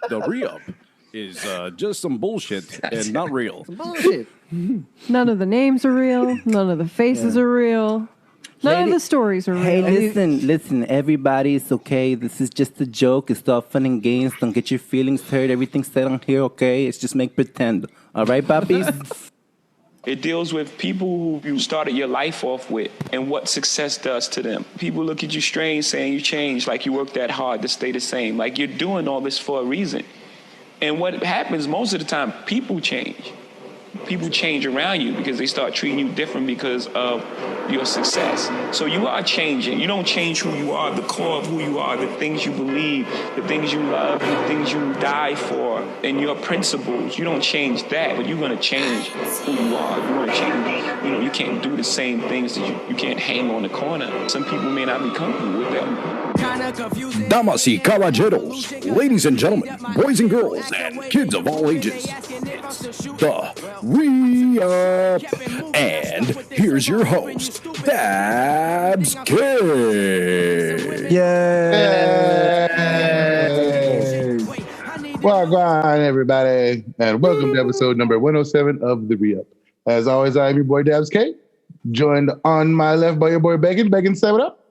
The re-up is just some bullshit and not real. Bullshit. None of the names are real. None of the faces are real. None of the stories are real. Hey, listen, everybody, it's okay. This is just a joke. It's all fun and games. Don't get your feelings hurt. Everything's said on here, okay? It's just make pretend. All right, Bobbies? It deals with people who you started your life off with and what success does to them. People look at you strange saying you changed, like you worked that hard to stay the same, like you're doing all this for a reason. And what happens most of the time, people change. People change around you because they start treating you different because of your success. So you are changing. You don't change who you are, the core of who you are, the things you believe, the things you love, the things you die for, and your principles. You don't change that, but you're going to change who you are. You're going to change. You can't do the same things that you can't hang on the corner. Some people may not be comfortable with that. Damas y caballeros, ladies and gentlemen, boys and girls, and kids of all ages, it's the re-up. And here's your host, Dabs Kid. Yay! Well, go on, everybody, and welcome to episode number 107 of the re-up. As always, I'm your boy Dabs K, joined on my left by your boy Bacon. Bacon, say what up?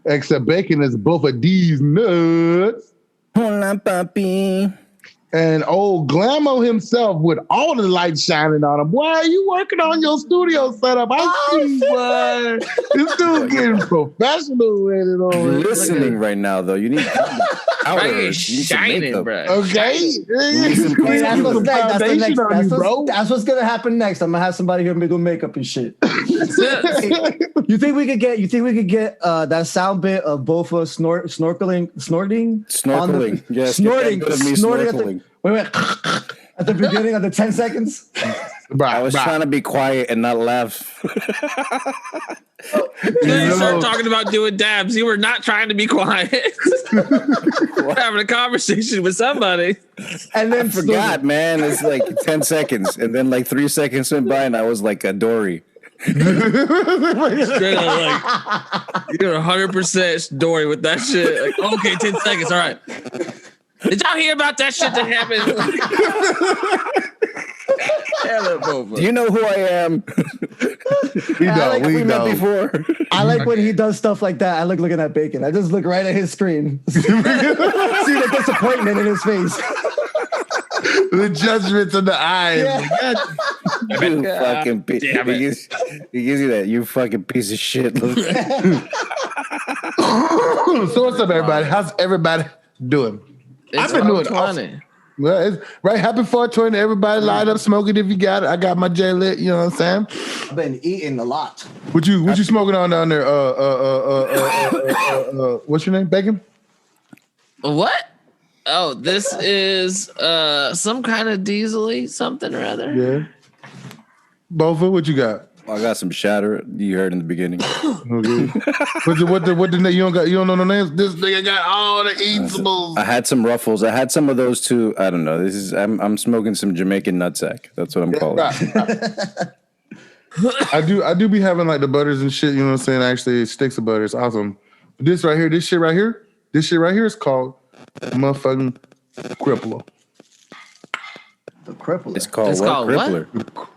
Except Bacon is both of these nuts. Hola, papi. And old Glamo himself with all the lights shining on him. Why are you working on your studio setup? I see, boy. This dude's getting professional with it over. You're listening right now, though. You need Right, shining, bro. Okay. That's what's gonna happen next. I'm gonna have somebody here do makeup and shit. You think we could get that sound bit of both of us snorting? Yes. Snorting. Wait. At the beginning of the 10 seconds? I was trying to be quiet and not laugh. You started talking about doing dabs. You were not trying to be quiet. We're having a conversation with somebody. And then I forgot, man. It's like 10 seconds. And then like 3 seconds went by and I was like a Dory. Straight up, like, you're 100% Dory with that shit. Like, okay, 10 seconds. All right. Did y'all hear about that shit that happened? Do you know who I am? We know. Before. I like when he does stuff like that. I like looking at Bacon. I just look right at his screen. See the disappointment in his face. The judgments in the eyes. Yeah. You fucking piece. He gives you that. You fucking piece of shit. So what's up, everybody? How's everybody doing? I've been doing awesome. Well, it's right. Happy 420 to everybody. Light up, smoke it if you got it. I got my J lit. You know what I'm saying? I've been eating a lot. What you smoking on down there? What's your name? Bacon? What? Oh, this is some kind of diesel-y something or other. Yeah. Bofa, what you got? I got some shatter. You heard in the beginning. Okay. What the name? You don't know no names? This nigga got all the eatables. I had some Ruffles. I had some of those too. I don't know. I'm smoking some Jamaican nutsack. That's what I'm calling it. I do be having like the butters and shit, you know what I'm saying? Actually, sticks of butter. It's awesome. But this shit right here is called motherfucking Crippler. The Crippler. It's called Crippler.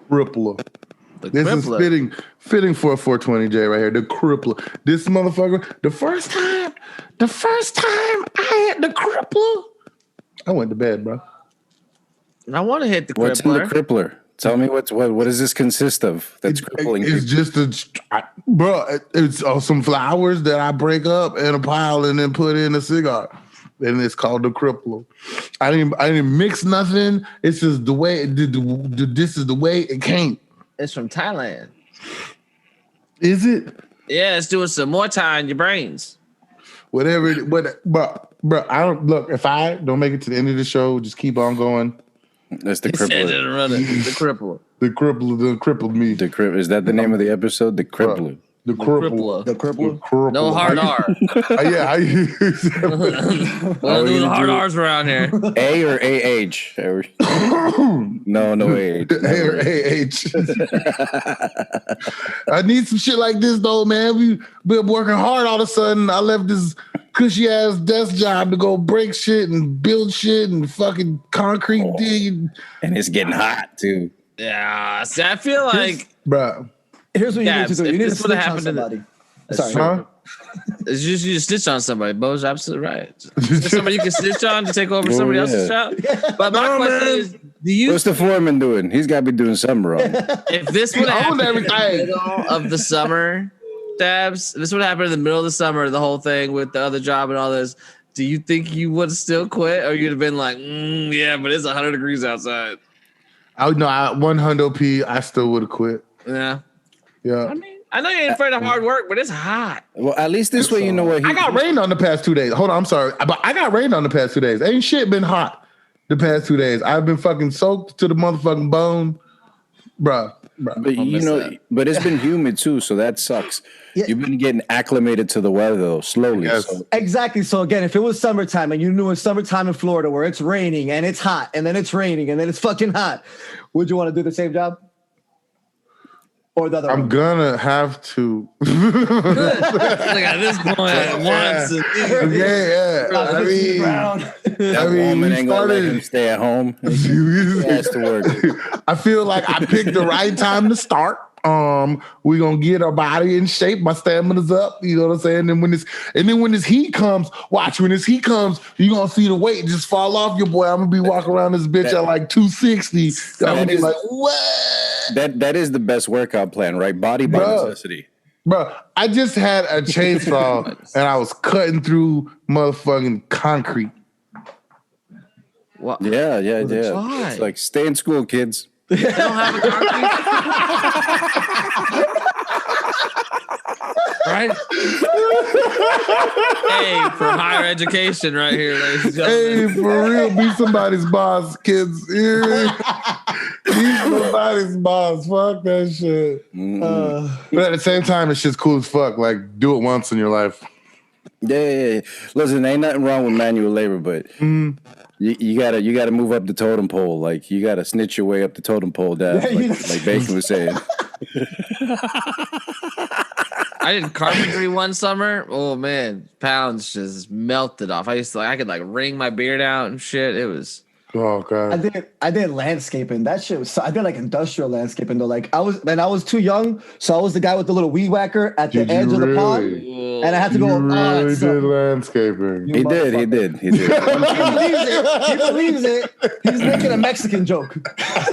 Crippler. This is fitting for a 420J right here. The Crippler. This motherfucker, the first time I had the Crippler, I went to bed, bro. I want to hit the Crippler. What's in the Crippler? Tell me what does this consist of? That's crippling. It's just it's some flowers that I break up in a pile and then put in a cigar. And it's called the Crippler. I didn't mix nothing. It's just the way this is the way it came. It's from Thailand. Is it? Yeah, it's doing some more time in your brains. Bro, I don't look. If I don't make it to the end of the show, just keep on going. That's the Crippler. The Crippler. The Crippler me. Is that the name of the episode? The Crippler. The cripple. The cripple. No hard R. Yeah, I use Well, do the hard R's around here. A or AH? No AH. A or AH. I need some shit like this though, man. We've been working hard all of a sudden. I left this cushy ass desk job to go break shit and build shit and fucking concrete dig. And it's getting hot too. Yeah. See, I feel like, Bro. Here's what you need to do. You need to this would've snitch on happened to the- somebody. Sorry. Huh? it's just you snitch on somebody. Bo's absolutely right. There's somebody you can snitch on to take over somebody else's job. But my question is, do you? What's the foreman doing? He's got to be doing something wrong. If this would happen in the everything. middle of the summer, Dabs, this would happen in the middle of the summer, the whole thing with the other job and all this. Do you think you would still quit, or you'd have been like, yeah, but it's 100 degrees outside? I would know. 100p. I still would have quit. Yeah. Yeah. I mean, I know you ain't afraid of hard work, but it's hot. Well, at least this way you know what I got rained on the past 2 days. Hold on, I'm sorry, but I got rained on the past 2 days. Ain't shit been hot the past 2 days. I've been fucking soaked to the motherfucking bone, bruh. But you know, but it's been humid too, so that sucks. Yeah. You've been getting acclimated to the weather though, slowly. Yes. So Exactly. So again, if it was summertime and you knew it's summertime in Florida where it's raining and it's hot and then it's raining and then it's fucking hot, would you want to do the same job? Or the other I'm one? gonna have to. Like at this point, once. Yeah. I mean, that woman ain't gonna let him stay at home. He has to work. I feel like I picked the right time to start. We're gonna get our body in shape. My stamina's up. You know what I'm saying? And when this heat comes, watch. When this heat comes, you're gonna see the weight just fall off your boy. I'm gonna be walking around this bitch at like 260. I'm gonna be like, what? That is the best workout plan, right? Body by necessity. Bro, I just had a chainsaw and I was cutting through motherfucking concrete. What? Yeah. Why? It's like stay in school, kids. You don't have a concrete? Right? Hey, for higher education right here, ladies and gentlemen. Hey, for real, be somebody's boss, kids. Yeah. Be somebody's boss. Fuck that shit. But at the same time, it's just cool as fuck. Like, do it once in your life. Yeah. Listen, ain't nothing wrong with manual labor, but you gotta move up the totem pole. Like you gotta snitch your way up the totem pole, Dad. Like Bacon was saying. I did carpentry one summer. Oh man, pounds just melted off. I could like wring my beard out and shit. It was. Oh god. I did landscaping. That shit was. I did like industrial landscaping though. Like I was too young, so I was the guy with the little weed whacker at the edge of the pond, and I had to go. Really did landscaping. He did. He believes it. He's making a Mexican joke.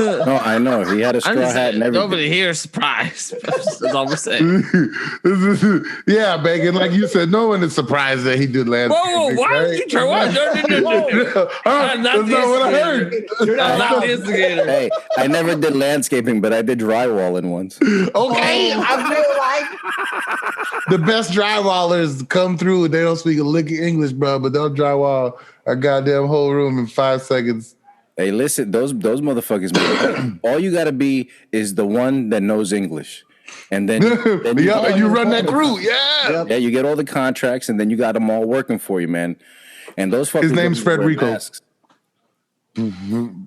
No, I know. He had a straw hat and everything. Nobody here is surprised. That's all we're saying. Yeah, Bacon. Like you said, no one is surprised that he did landscaping. Whoa, why right? did you try? What? No. I'm That's not what I heard. I'm not the instigator. Hey, I never did landscaping, but I did drywalling once. Okay, I feel like the best drywallers come through. They don't speak a lick of English, bro, but they'll drywall a goddamn whole room in 5 seconds. Hey, listen, those motherfuckers, man, all you gotta be is the one that knows English. And then and you run that crew, yeah. Yeah, you get all the contracts, and then you got them all working for you, man. And those fuckers. His name's wear Frederico. masks. Mm-hmm.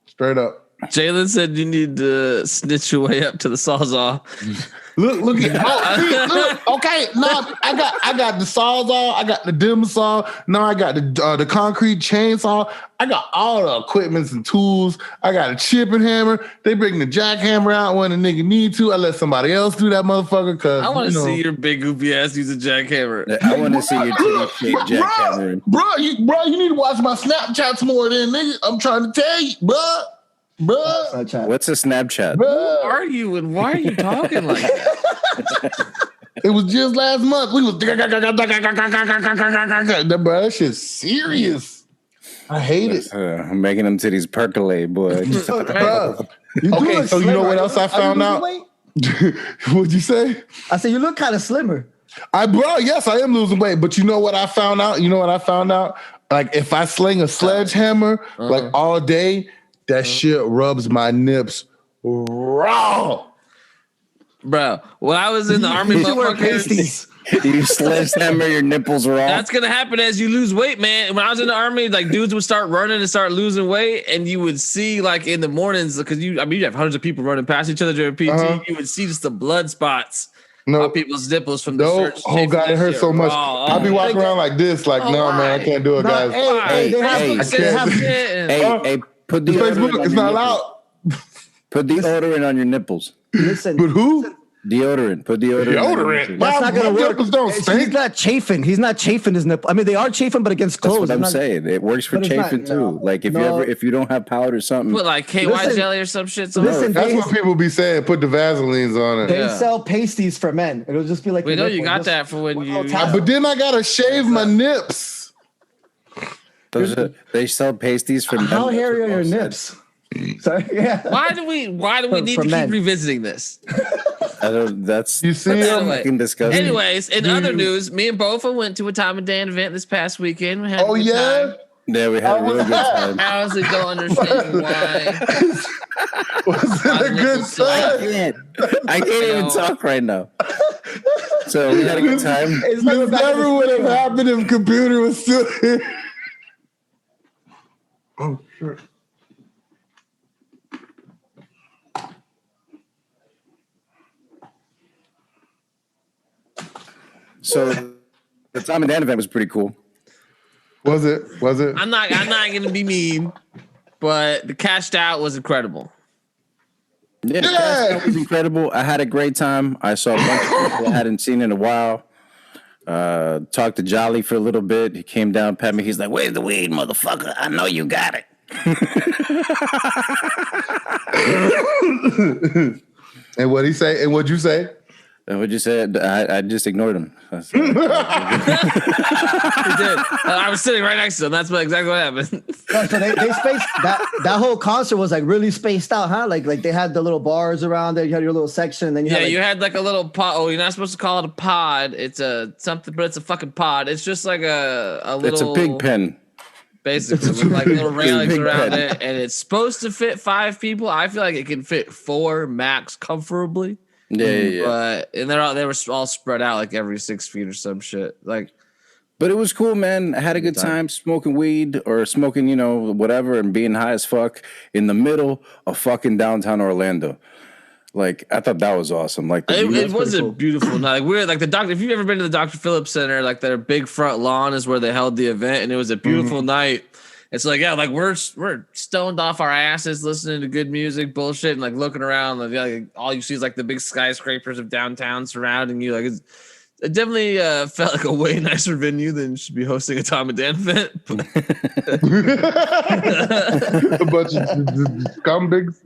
Straight up. Jalen said you need to snitch your way up to the Sawzall. Look at look. Okay, now I got the Sawzall, I got the dim saw, now I got the concrete chainsaw, I got all the equipments and tools, I got a chipping hammer. They bring the jackhammer out when a nigga need to. I let somebody else do that motherfucker because I want to see your big goofy ass use a jackhammer. I want to see your titty-shaped jackhammer. Bro, you need to watch my Snapchats more than nigga. I'm trying to tell you, bro. What's a Snapchat? Bro. Who are you and why are you talking like that? It was just last month. We was bro, that shit's serious. I hate it. I'm making them titties percolate, boy. Okay, so you know what else I found out? What'd you say? I said you look kind of slimmer. Yes, I am losing weight, but you know what I found out? Like if I sling a sledgehammer like all day, that shit rubs my nips raw. Bro, when I was in the army, You should wear motherfuckers, pasties. You sledgehammer your nipples raw. that's gonna happen as you lose weight, man. When I was in the army, like dudes would start running and start losing weight, and you would see like in the mornings because you have hundreds of people running past each other during PT. You would see just the blood spots on people's nipples from the shirts. Oh God, it hurts so much. I'll be walking around like this, like no, man, I can't do it, guys. Hey, Put The Facebook, it's not allowed. Put deodorant on your nipples. Listen, But who? Deodorant. Put deodorant. that's not gonna work. Nipples don't He's stink. not chafing. He's not chafing his nipple. I mean, they are chafing, but against That's clothes. what I'm It's not- saying. It works for but it's chafing not, too. no. Like if you don't have powder or something. Put like KY Listen. jelly or some shit. Listen, That's they, what people be saying. Put the Vaselines on it. they Yeah. sell pasties for men. It'll just be like We your know you nipple. got Just- that for when you. But then I gotta shave my nips. They sell pasties for men. How That's hairy what are your Paul said. nips? Sorry, yeah. Why do we need For to men. keep revisiting this? I don't. That's You see that's him? fucking disgusting. Anyways, in other news, me and Bofa went to a Tom and Dan event this past weekend. We had a Oh good yeah. time. Yeah, we had a really good time. I honestly don't understand why. Was it a good time? I can't even talk right now. So we had a good time. It's like This back in the never would have studio. happened if computer was still here. Oh shit. So the Tom and Dan event was pretty cool. Was it? Was it? I'm not gonna be mean, but the cashed out was incredible. Yeah, Yeah. that was incredible. I had a great time. I saw a bunch of people I hadn't seen in a while. Talked to Jolly for a little bit. He came down, pat me. He's like, "Where's the weed, motherfucker? I know you got it." And what'd he say? And what'd you say? And what you said, I just ignored him. He did. I was sitting right next to him. That's exactly what happened. No, so they spaced that whole concert was like really spaced out, huh? Like they had the little bars around there. You had your little section, and then you Yeah, had like, you had like a little pod. Oh, you're not supposed to call it a pod. It's a something, but it's a fucking pod. It's just like a little. It's a pig pen. Basically, with like little railings Big around pen. it, and it's supposed to fit 5 people. I feel like it can fit 4 max comfortably. Yeah. But and they were all spread out like every 6 feet or some shit. Like, But it was cool, man. I had a good time smoking weed or smoking, whatever, and being high as fuck in the middle of fucking downtown Orlando. Like, I thought that was awesome. Like, it was a beautiful night. Like, we're like the doctor. If you've ever been to the Dr. Phillips Center, like their big front lawn is where they held the event, and it was a beautiful night. It's like, yeah, like we're stoned off our asses, listening to good music, bullshit, and like looking around. Like all you see is like the big skyscrapers of downtown surrounding you. Like it definitely felt like a way nicer venue than should be hosting a Tom and Dan event. A bunch of scumbags.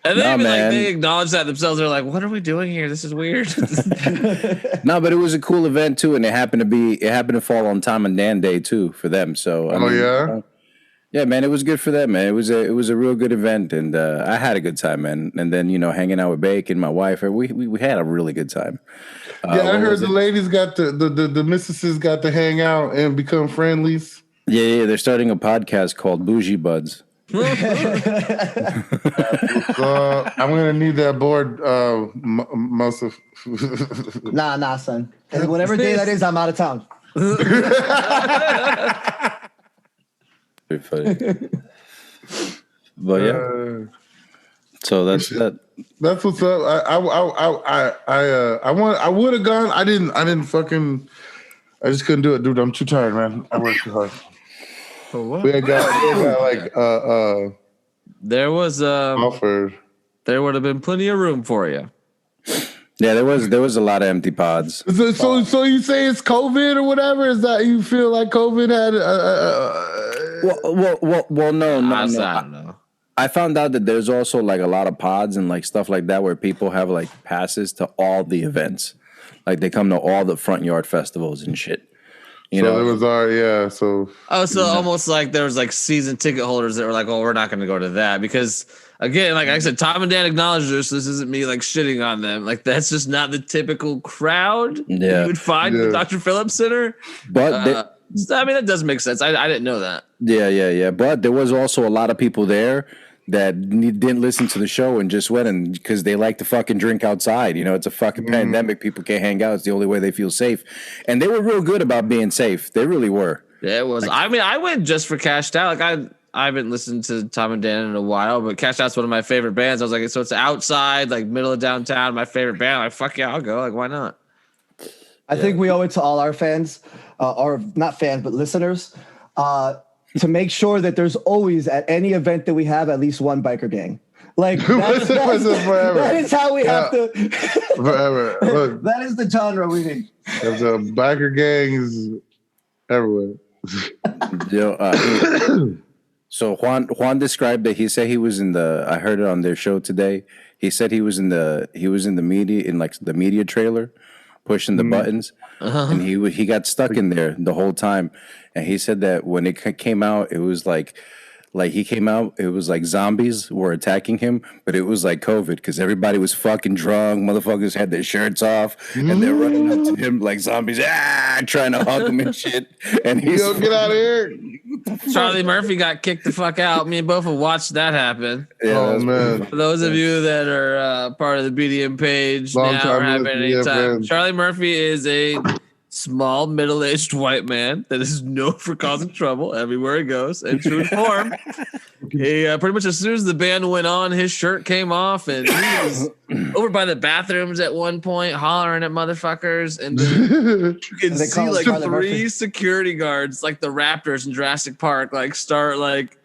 And they Nah, even man. like they acknowledge that themselves. They're like, "What are we doing here? This is weird." No, but it was a cool event too, and it happened to fall on Tom and Dan Day too for them. So I mean, yeah, man, it was good for them, man. It was a real good event, and I had a good time, man. And then hanging out with Bake and my wife, we had a really good time. Yeah, I heard the ladies got the mistresses got to hang out and become friendlies. Yeah, they're starting a podcast called Bougie Buds. I'm gonna need that board most of. nah, son. And whatever day that is, I'm out of town. Pretty funny. But yeah, so that's that. That's what's up. I would have gone. I didn't fucking. I just couldn't do it, dude. I'm too tired, man. I worked too hard. We had got like there was offered. there would have been plenty of room for you. Yeah, there was a lot of empty pods. So you say it's COVID or whatever? Is that you feel like COVID had? Well, no. I don't know. I found out that there's also like a lot of pods and like stuff like that where people have like passes to all the events, like they come to all the front yard festivals and shit. You know, it was so. Oh, so almost like there was like season ticket holders that were like, "Oh, we're not going to go to that," because again, like I said, Tom and Dan acknowledged this. This isn't me like shitting on them. Like that's just not the typical crowd you would find in the Dr. Phillips Center. But I mean, that does make sense. I didn't know that. Yeah. But there was also a lot of people there that didn't listen to the show and just went and because they like to fucking drink outside. It's a fucking pandemic. People can't hang out. It's the only way they feel safe. And they were real good about being safe. They really were. Yeah, it was. I went just for Cashed Out. Like I haven't listened to Tom and Dan in a while, but Cashed Out's one of my favorite bands. I was like, so it's outside, like middle of downtown, my favorite band. Like, fuck yeah, I'll go. Like, why not? I think we owe it to all our fans, or not fans, but listeners, to make sure that there's always at any event that we have at least one biker gang. Like that is how we have to. Forever. Look, that is the genre we need. There's a biker gangs everywhere. So Juan described that he said he was in the. I heard it on their show today. He said he was in the media in like the media trailer, pushing the buttons, and he got stuck in there the whole time. And he said that when it came out, it was like he came out, it was like zombies were attacking him, but it was like COVID because everybody was fucking drunk. Motherfuckers had their shirts off and they're running up to him like zombies, trying to hug him and shit. And he's get out of here. Charlie Murphy got kicked the fuck out. Me and both have watched that happen. Yeah, man. For those of you that are part of the BDM page now or have any time, Charlie Murphy is a small, middle-aged white man that is known for causing trouble everywhere he goes. And true to form, he pretty much as soon as the band went on, his shirt came off, and he was over by the bathrooms at one point, hollering at motherfuckers. And then you can see like three security guards, like the Raptors in Jurassic Park, like start like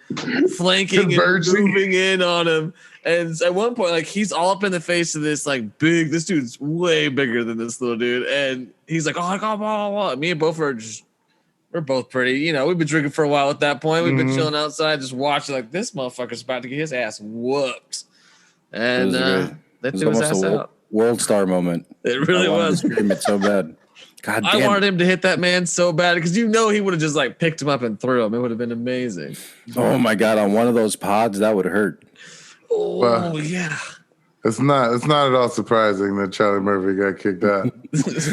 flanking and moving in on him. And at one point, like he's all up in the face of this like big. This dude's way bigger than this little dude, and he's like, "Oh, blah, blah, blah." Me and both we're both pretty. We've been drinking for a while at that point. We've been chilling outside, just watching. Like this motherfucker's about to get his ass whooped, and that threw his ass out. World star moment. It really was. Scream it so bad. God damn. I wanted him to hit that man so bad because he would have just like picked him up and threw him. It would have been amazing. Oh my God! On one of those pods, that would hurt. Oh yeah. It's not at all surprising that Charlie Murphy got kicked out.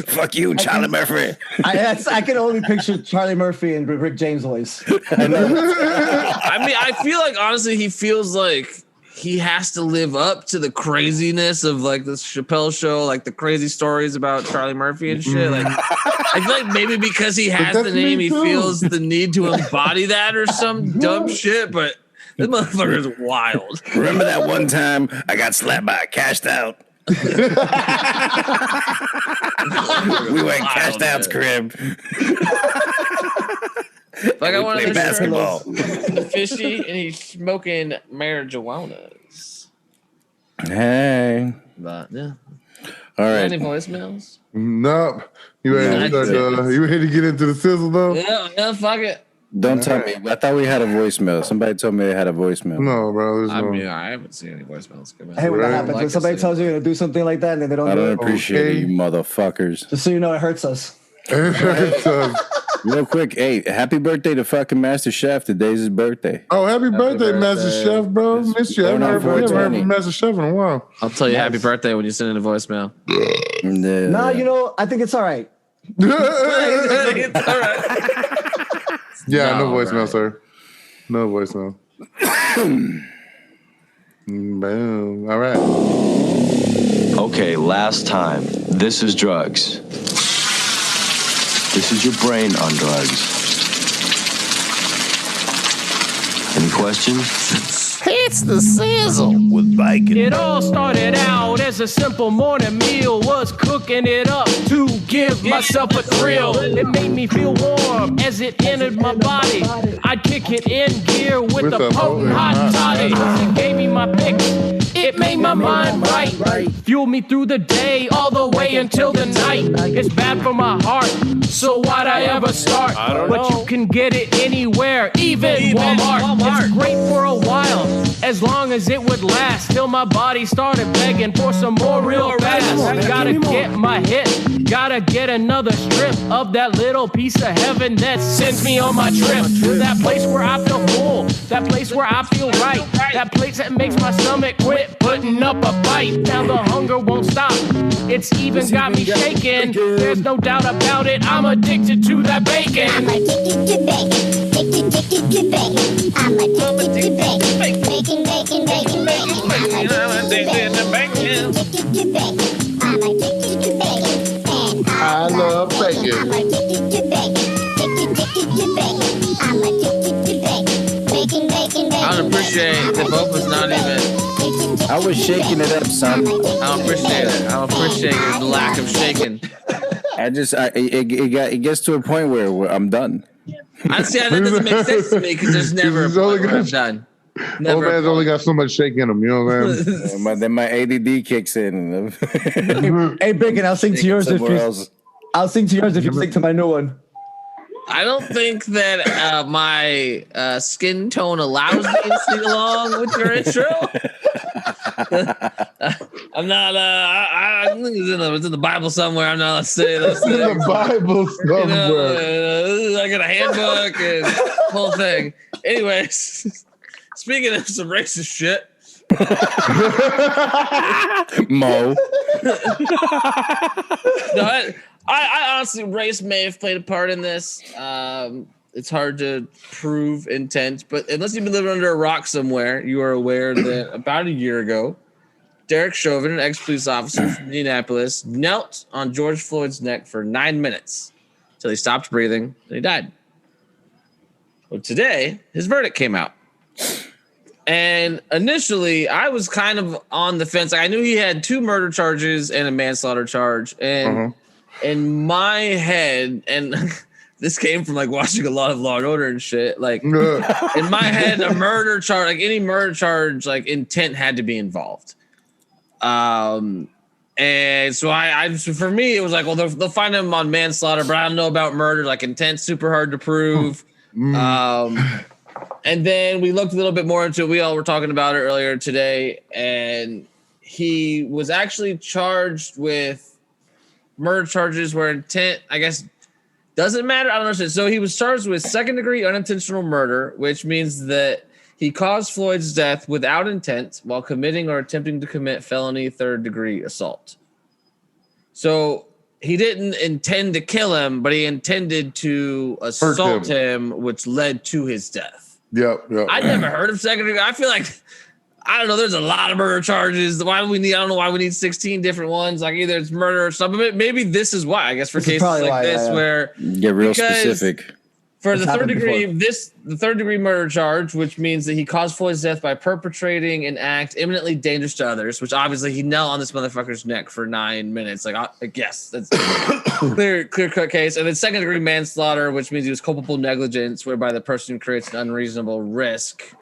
Fuck you, Charlie Murphy. I can only picture Charlie Murphy and Rick James' voice. I mean, I feel like honestly, he feels like he has to live up to the craziness of like this Chappelle show, like the crazy stories about Charlie Murphy and shit. Like, I feel like maybe because he has the name, he feels the need to embody that or some dumb shit, but. This motherfucker is wild. Remember that one time I got slapped by a Cashed Out? We went Cashed Out's crib. Like I want to play basketball. Fishy, and he's smoking marijuanas. Hey. But yeah. All right. Any voicemails? Nope. You ready to get into the sizzle though? Yeah, fuck it. Don't tell me. I thought we had a voicemail. Somebody told me they had a voicemail. No, bro. I haven't seen any voicemails come in. Hey, when that happens, when somebody tells you to do something like that and then they don't I do don't it. appreciate it, you motherfuckers. Just so you know, it hurts us. Real quick, hey, happy birthday to fucking Master Chef. Today's his birthday. Oh, happy birthday, Master Chef, bro. Miss you. I haven't heard from Master Chef in a while. I'll tell you happy birthday when you send in a voicemail. Nah, I think it's all right. It's all right. Yeah, no voicemail, sir. No voicemail. Boom. All right. Okay, last time. This is drugs. This is your brain on drugs. Any questions? It's the sizzle with bacon. It all started out as a simple morning meal. Was cooking it up to give myself a thrill. It made me feel warm as it entered my body. I'd kick it in gear with the potent hot toddy. It gave me my fix. It made my mind right. Fueled me through the day all the way until the night. It's bad for my heart, so why'd I ever start? But you can get it anywhere, even Walmart. It's great for a while, as long as it would last, till my body started begging for some more real fast. Gotta get my hit, gotta get another strip of that little piece of heaven that sends me on my trip to that place where I feel full, that place where I feel right, that place that makes my stomach quit putting up a fight. Now the hunger won't stop. It's even got me shaking. There's no doubt about it. I'm addicted to that bacon. I'm addicted to bacon. Addicted to bacon. I'm addicted to bacon. Bacon, bacon, bacon, bacon. I'm addicted to bacon. Addicted to bacon. I'm addicted to bacon. I love bacon. I'm addicted to bacon. Addicted to bacon. I'm addicted to bacon. Bacon, bacon, bacon. I don't appreciate that Bob was not even. I was shaking it up, son. I don't appreciate it. I don't appreciate your lack of shaking. It gets to a point where I'm done. I see how that doesn't make sense to me because there's never a point where I'm done. Old man's only got so much shake in him, you know what I'm saying? Then my ADD kicks in. Hey, Bacon, I'll sing to yours if you. I'll sing to yours if you sing to my new one. I don't think that my skin tone allows me to sing along with your intro. I'm not. I think it's in the Bible somewhere. I'm not. Let's say this. In the Bible somewhere. I got a handbook and whole thing. Anyways, speaking of some racist shit. Mo. No, I honestly, race may have played a part in this. It's hard to prove intent, but unless you've been living under a rock somewhere, you are aware that about a year ago, Derek Chauvin, an ex-police officer from Indianapolis, knelt on George Floyd's neck for 9 minutes until he stopped breathing and he died. Well, today, his verdict came out. And initially, I was kind of on the fence. I knew he had 2 murder charges and a manslaughter charge. And in my head, and this came from like watching a lot of Law and Order and shit. Like in my head, a murder charge, like any murder charge, like intent had to be involved. And so I for me, it was like, well, they'll find him on manslaughter, but I don't know about murder. Like intent's super hard to prove. And then we looked a little bit more into it. We all were talking about it earlier today, and he was actually charged with murder charges where intent, I guess, doesn't matter. I don't know. So he was charged with second-degree unintentional murder, which means that he caused Floyd's death without intent while committing or attempting to commit felony third-degree assault. So he didn't intend to kill him, but he intended to assault him, which led to his death. Yep. I'd never heard of second degree. I feel like, I don't know, there's a lot of murder charges. I don't know why we need 16 different ones. Like either it's murder or something. Maybe this is why, I guess, for cases like this where get real specific. For the third degree, the third degree murder charge, which means that he caused Floyd's death by perpetrating an act imminently dangerous to others, which obviously he knelt on this motherfucker's neck for 9 minutes. Like, I guess that's clear cut case. And then second degree manslaughter, which means he was culpable negligence, whereby the person creates an unreasonable risk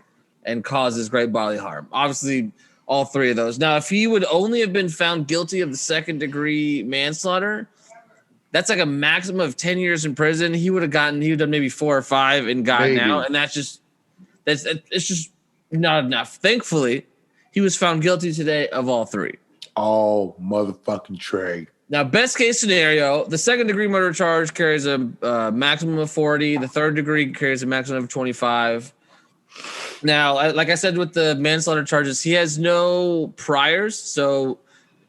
and causes great bodily harm. Obviously, all 3 of those. Now, if he would only have been found guilty of the second degree manslaughter, that's like a maximum of 10 years in prison. He would have done maybe 4 or 5 and gotten out. And it's just not enough. Thankfully, he was found guilty today of all 3. Oh, motherfucking Trey. Now, best case scenario, the second degree murder charge carries a maximum of 40. The third degree carries a maximum of 25. Now, like I said, with the manslaughter charges, he has no priors. So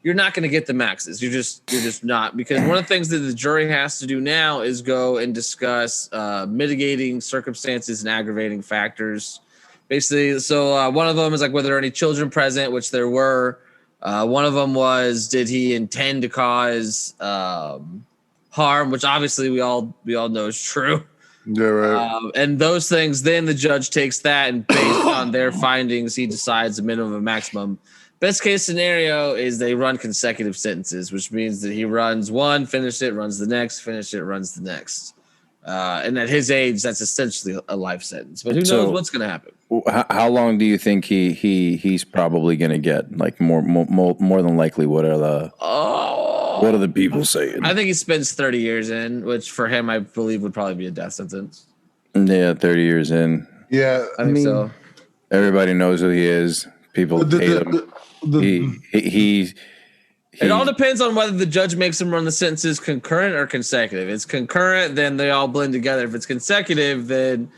you're not going to get the maxes. You're just not, because one of the things that the jury has to do now is go and discuss mitigating circumstances and aggravating factors. Basically, so one of them is like whether there are any children present, which there were. One of them was, did he intend to cause harm, which obviously we all know is true. Yeah, right. And those things, then the judge takes that and based on their findings, he decides a minimum and maximum. Best case scenario is they run consecutive sentences, which means that he runs one, finish it, runs the next, finish it, runs the next. And at his age, that's essentially a life sentence. But who knows what's going to happen? How long do you think he's probably going to get? Like more than likely, what are the people saying? I think he spends 30 years in, which for him, I believe would probably be a death sentence. Yeah, 30 years in. Yeah, I think so. Everybody knows who he is. People hate him. It all depends on whether the judge makes him run the sentences concurrent or consecutive. If it's concurrent, then they all blend together. If it's consecutive, then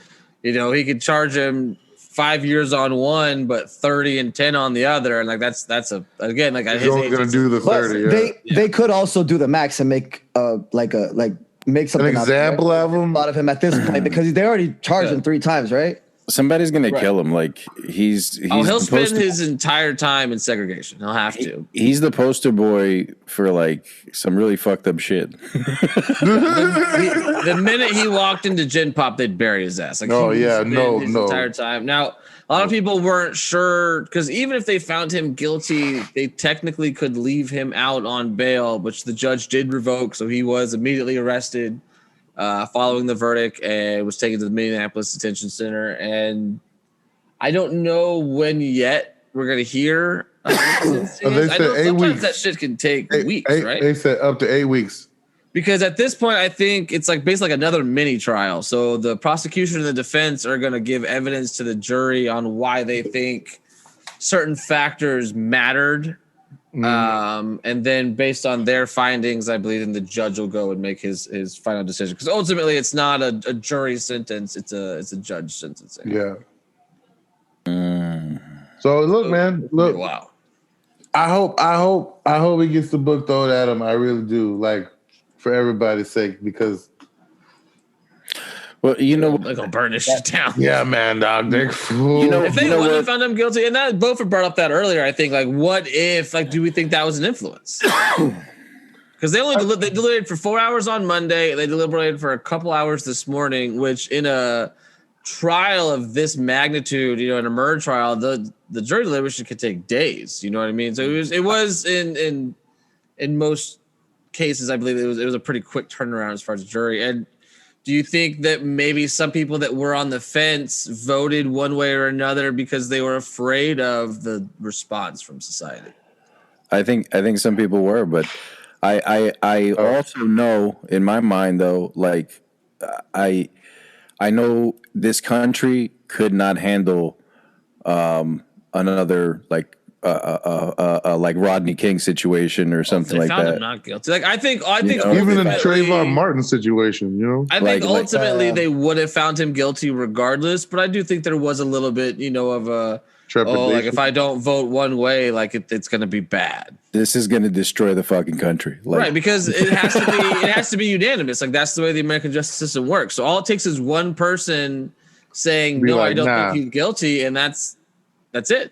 he could charge him 5 years on one, but 30 and 10 on the other, and like that's a again like He's only gonna do the 30. They could also do the max and make make something an example of him out of him at this point because they already charged him 3 times, right? Somebody's gonna kill him. Like he'll spend his entire time in segregation. He'll have to. He's the poster boy for like some really fucked up shit. The minute he walked into Gen Pop, they'd bury his ass. Like, his entire time. Now, a lot of people weren't sure because even if they found him guilty, they technically could leave him out on bail, which the judge did revoke. So he was immediately arrested. Following the verdict, and was taken to the Minneapolis Detention Center. And I don't know when yet we're going to hear. They said 8 weeks. That shit can take weeks, right? They said up to 8 weeks. Because at this point, I think it's like basically like another mini trial. So the prosecution and the defense are going to give evidence to the jury on why they think certain factors mattered. And then based on their findings, I believe then the judge will go and make his final decision. Because ultimately, it's not a jury sentence; it's a judge sentencing. Yeah. So look, man, look. Wow. I hope he gets the book thrown at him. I really do. Like for everybody's sake, because. Well, they're gonna burn this shit down. Yeah, man, dog. If they wouldn't have found him guilty, and that Beaufort brought up that earlier, I think, like, what if, like, do we think that was an influence? Because they only they deliberated for 4 hours on Monday. They deliberated for a couple hours this morning, which in a trial of this magnitude, in a murder trial, the jury deliberation could take days. You know what I mean? So it was in most cases, I believe it was a pretty quick turnaround as far as the jury. And do you think that maybe some people that were on the fence voted one way or another because they were afraid of the response from society? I think some people were, but I also know in my mind though, like I know this country could not handle another like Rodney King situation or something like that. Him not guilty. Like I think even in Trayvon Martin situation, I think ultimately they would have found him guilty regardless. But I do think there was a little bit, of a like if I don't vote one way, like it's going to be bad. This is going to destroy the fucking country, right? Because it has to be unanimous. Like that's the way the American justice system works. So all it takes is one person saying no, I don't think he's guilty, and that's it.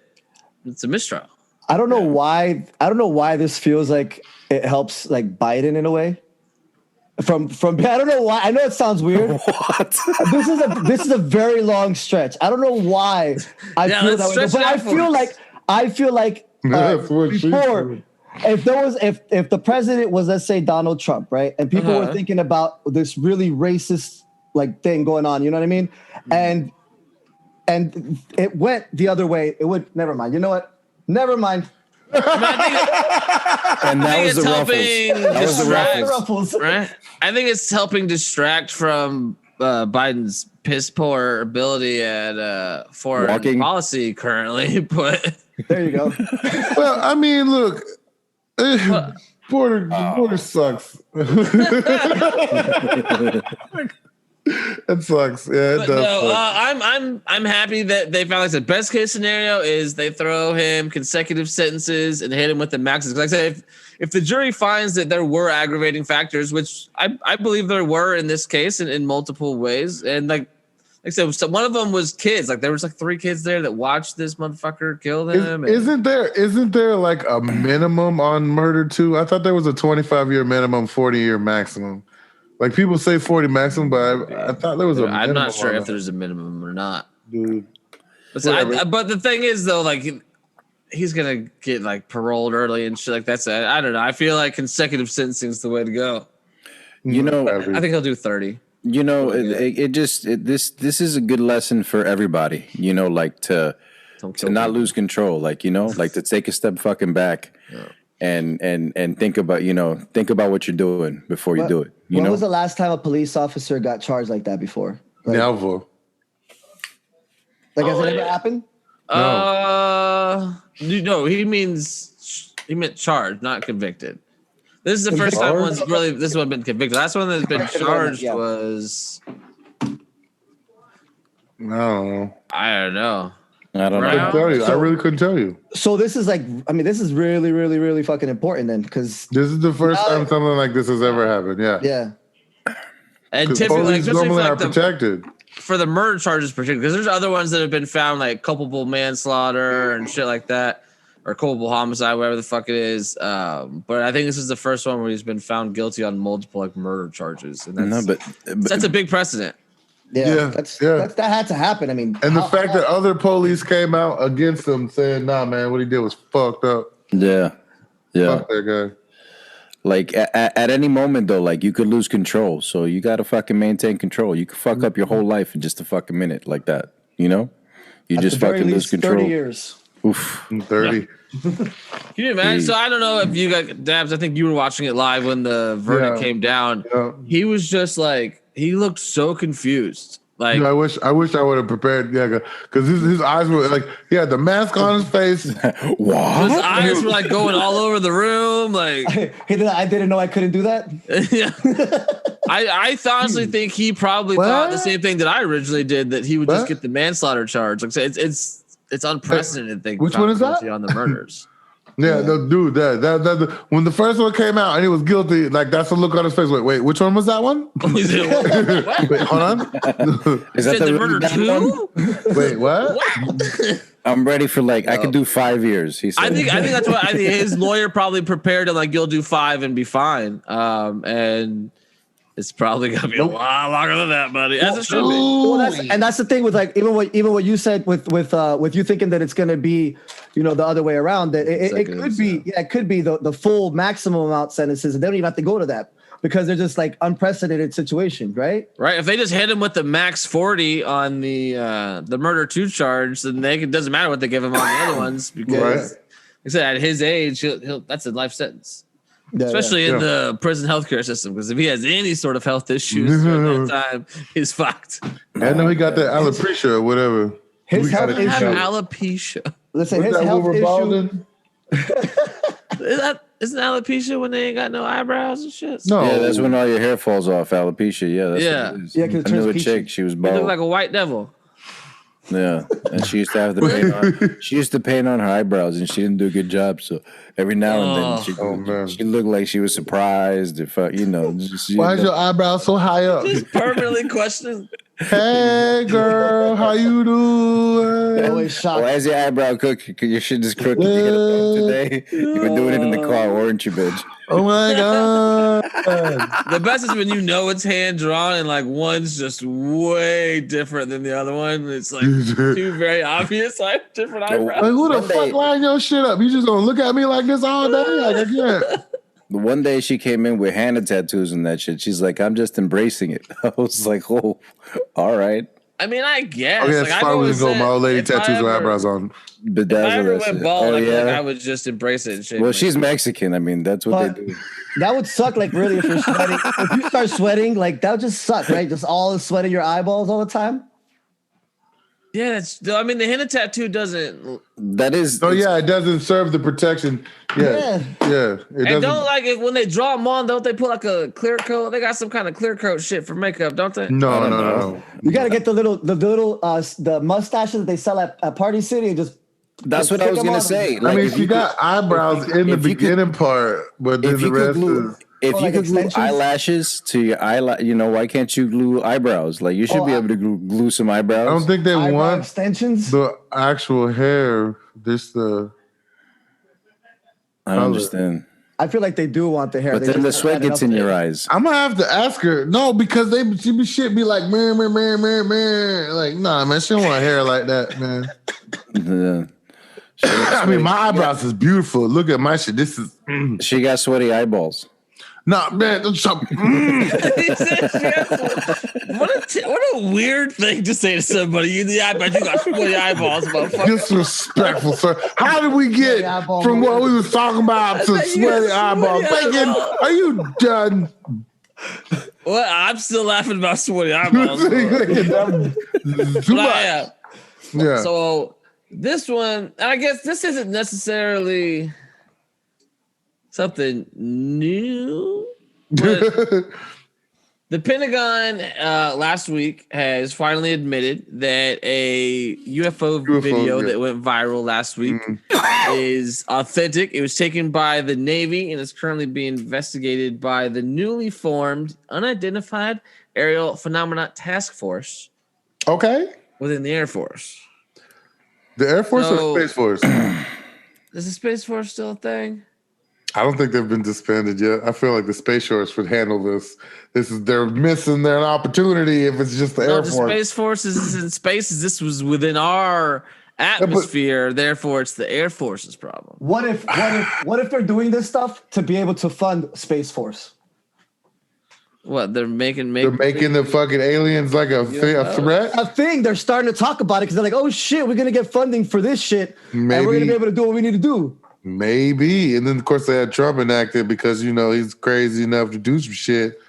It's a mistrial. I don't know why. I don't know why this feels like it helps like Biden in a way. From I don't know why. I know it sounds weird. What? This is a very long stretch. I don't know why I feel that way. But I feel like before if the president was, let's say, Donald Trump, right? And people were thinking about this really racist like thing going on, you know what I mean? And it went the other way. It would never mind. You know what? Never mind. And that was the ruffles. Right? I think it's helping distract from Biden's piss poor ability at foreign policy currently. But there you go. Well, I mean, look, border sucks. It sucks. Yeah, it does. No, I'm happy that they found like the best case scenario is they throw him consecutive sentences and hit him with the maxes. Because like I said, if the jury finds that there were aggravating factors, which I believe there were in this case in multiple ways, and like I said, one of them was kids. Like there was like 3 kids there that watched this motherfucker kill them. Isn't there like a minimum on murder too? I thought there was a 25-year minimum, 40-year maximum. Like people say 40 maximum, but I thought there was a minimum. I'm not sure if there's a minimum or not. Dude. But the thing is though, like he's gonna get like paroled early and shit like that. So I don't know. I feel like consecutive sentencing is the way to go. I think he'll do 30. This is a good lesson for everybody. Like to not lose control. Like like to take a step fucking back. Yeah. And think about what you're doing before you do it. When was the last time a police officer got charged like that before? Never. Like has it ever happened? No, he meant charged, not convicted. This is the first time this one been convicted. Last one that's been charged was no. I don't know. I don't couldn't know. tell you. I really couldn't tell you. So this is like, I mean, this is really, really, really fucking important then, because This is the first time something like this has ever happened. Yeah. yeah. And Because typically, like, police especially normally for, are like, protected. for the murder charges, particularly, because there's other ones that have been found like culpable manslaughter and shit like that, or culpable homicide, whatever the fuck it is. But I think this is the first one where he's been found guilty on multiple like murder charges, and that's a big precedent. Yeah, that had to happen. I mean, And the fact that other police came out against him saying, "Nah, man, what he did was fucked up." Yeah. Fuck that guy. Like at any moment though, like you could lose control. So you gotta fucking maintain control. You could fuck up your whole life in just a fucking minute like that. You know? You at just the very fucking lose least, control. 30 years. Oof. 30. Can you imagine? So I don't know if you got Dabs. I think you were watching it live when the verdict came down. Yeah. He was just like, he looked so confused. Like, I wish I would have prepared. Yeah, because his eyes were like he had the mask on his face. What? his eyes were like going all over the room. Like, I didn't know I couldn't do that. yeah. I honestly think he probably thought the same thing that I originally did, that he would just get the manslaughter charge. Like, so it's unprecedented. Thing. Which one is that? On the murders. Yeah, no, dude, that when the first one came out and he was guilty, like that's the look on his face. Wait, which one was that one? Wait, hold on. Is that the murder two? Wait, what? I'm ready for I could do 5 years. He said. I think that's what I think. His lawyer probably prepared him like, you'll do 5 and be fine. And it's probably gonna be a lot longer than that, buddy. As it should be. Well, that's the thing with like even what you said with you thinking that it's gonna be, the other way around. That it could be, it could be the full maximum amount sentences, and they don't even have to go to that because they're just like unprecedented situation, right? Right. If they just hit him with the max 40 on the murder 2 charge, then it doesn't matter what they give him on the other ones, because like I said, at his age, he'll that's a life sentence. Especially in the prison healthcare system, because if he has any sort of health issues during that time, he's fucked. I know he got that alopecia or whatever. His health issue. Alopecia. Listen, his health issue. Isn't alopecia when they ain't got no eyebrows and shit? No, yeah, that's when all your hair falls off. Alopecia. Yeah, that's what it is. Yeah, 'cause it I knew turns a peachy. chick. She was You bald. look like a white devil. Yeah, and she used to have the paint on. She used to paint on her eyebrows, and she didn't do a good job. So every now and then, she looked like she was surprised. If why is your eyebrows so high up? Just permanently questioning. Hey girl, how you doing? Always shocked. Why is your eyebrow crooked? Your shit is crooked. You get it today. You've been doing it in the car, weren't you, bitch? Oh my god! The best is when you know it's hand drawn and like one's just way different than the other one. It's like two very obvious different eyebrows. Like, who the fuck line your shit up? You just gonna look at me like this all day? Like I can't. The one day she came in with Hannah tattoos and that shit. She's like, I'm just embracing it. I was like, oh, all right. I mean, I guess. Oh yeah, like, as far as go, my old lady tattoos her eyebrows on. If I ever went bald, I feel like I yeah. would just embrace it and shit. Well, she's Mexican. I mean, that's what they do. That would suck, like really, if you're sweating. If you start sweating, like that would just suck, right? Just all the sweat in your eyeballs all the time. Yeah, that's. I mean, the henna tattoo doesn't. That is. Oh yeah, it doesn't serve the protection. Yeah. It And doesn't. don't like it when they draw them on. Don't they put like a clear coat? They got some kind of clear coat shit for makeup, don't they? No. You got to get the the mustaches that they sell at Party City and just. That's what I was gonna say. I mean, she got eyebrows in the beginning part, but then the rest is. If you could glue eyelashes to your eyelash, why can't you glue eyebrows? Like you should be able to glue some eyebrows. I don't think they want extensions. The actual hair. This the. I don't understand. I feel like they do want the hair. But They then the just sweat add it gets up in there. your eyes. I'm gonna have to ask her. No, because she be shit be like man. Like nah, man, she don't want hair like that, man. I mean, my eyebrows is beautiful. Look at my shit. This is. She got sweaty eyeballs. Nah, man. What a weird thing to say to somebody. You got sweaty eyeballs, motherfucker. Disrespectful, sir. How did we get from what we was talking about to sweaty eyeballs? Bacon, are you done? Well, I'm still laughing about sweaty eyeballs. Yeah. So this one, and I guess this isn't necessarily something new. But The Pentagon last week has finally admitted that a UFO video that went viral last week is authentic. It was taken by the Navy and is currently being investigated by the newly formed Unidentified Aerial Phenomena Task Force. Okay. Within the Air Force. The Air Force or Space Force? Is the Space Force still a thing? I don't think they've been disbanded yet. I feel like the Space Force would handle this. They're missing their opportunity if it's just the Air Force. The Space Force is in space. This was within our atmosphere. Therefore, it's the Air Force's problem. What if they're doing this stuff to be able to fund Space Force? What they're making the fucking aliens like a threat. A thing. They're starting to talk about it because they're like, oh shit, we're gonna get funding for this shit, and we're gonna be able to do what we need to do. Maybe. And then of course they had Trump enacted because he's crazy enough to do some shit.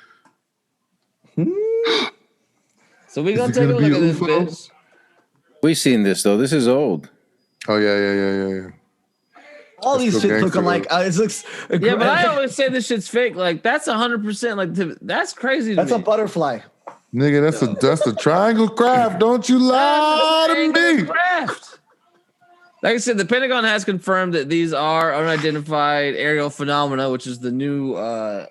So we're gonna take a look at this bitch. We've seen this though. This is old. Oh yeah. All these shit look alike. It looks. Yeah, but I always say this shit's fake. Like that's 100%. Like that's crazy. That's a butterfly. Nigga, that's a triangle craft. Don't you lie to me. Craft. Like I said, the Pentagon has confirmed that these are unidentified aerial phenomena, which is the new term.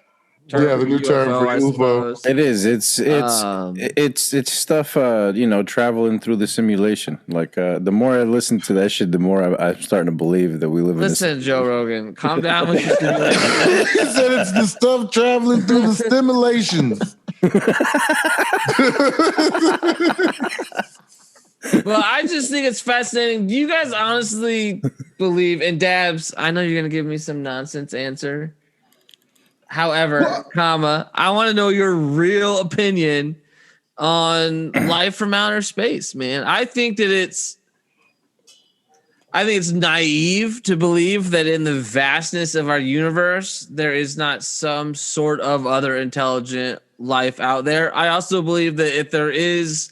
The new term for UFO. It is. It's stuff. Traveling through the simulation. Like the more I listen to that shit, the more I'm starting to believe that we live. Listen, Joe Rogan, calm down with your stimulation. He said it's the stuff traveling through the stimulations. Well, I just think it's fascinating. Do you guys honestly believe, and Dabs, I know you're going to give me some nonsense answer. However, I want to know your real opinion on life from outer space, man. I think it's naive to believe that in the vastness of our universe, there is not some sort of other intelligent life out there. I also believe that if there is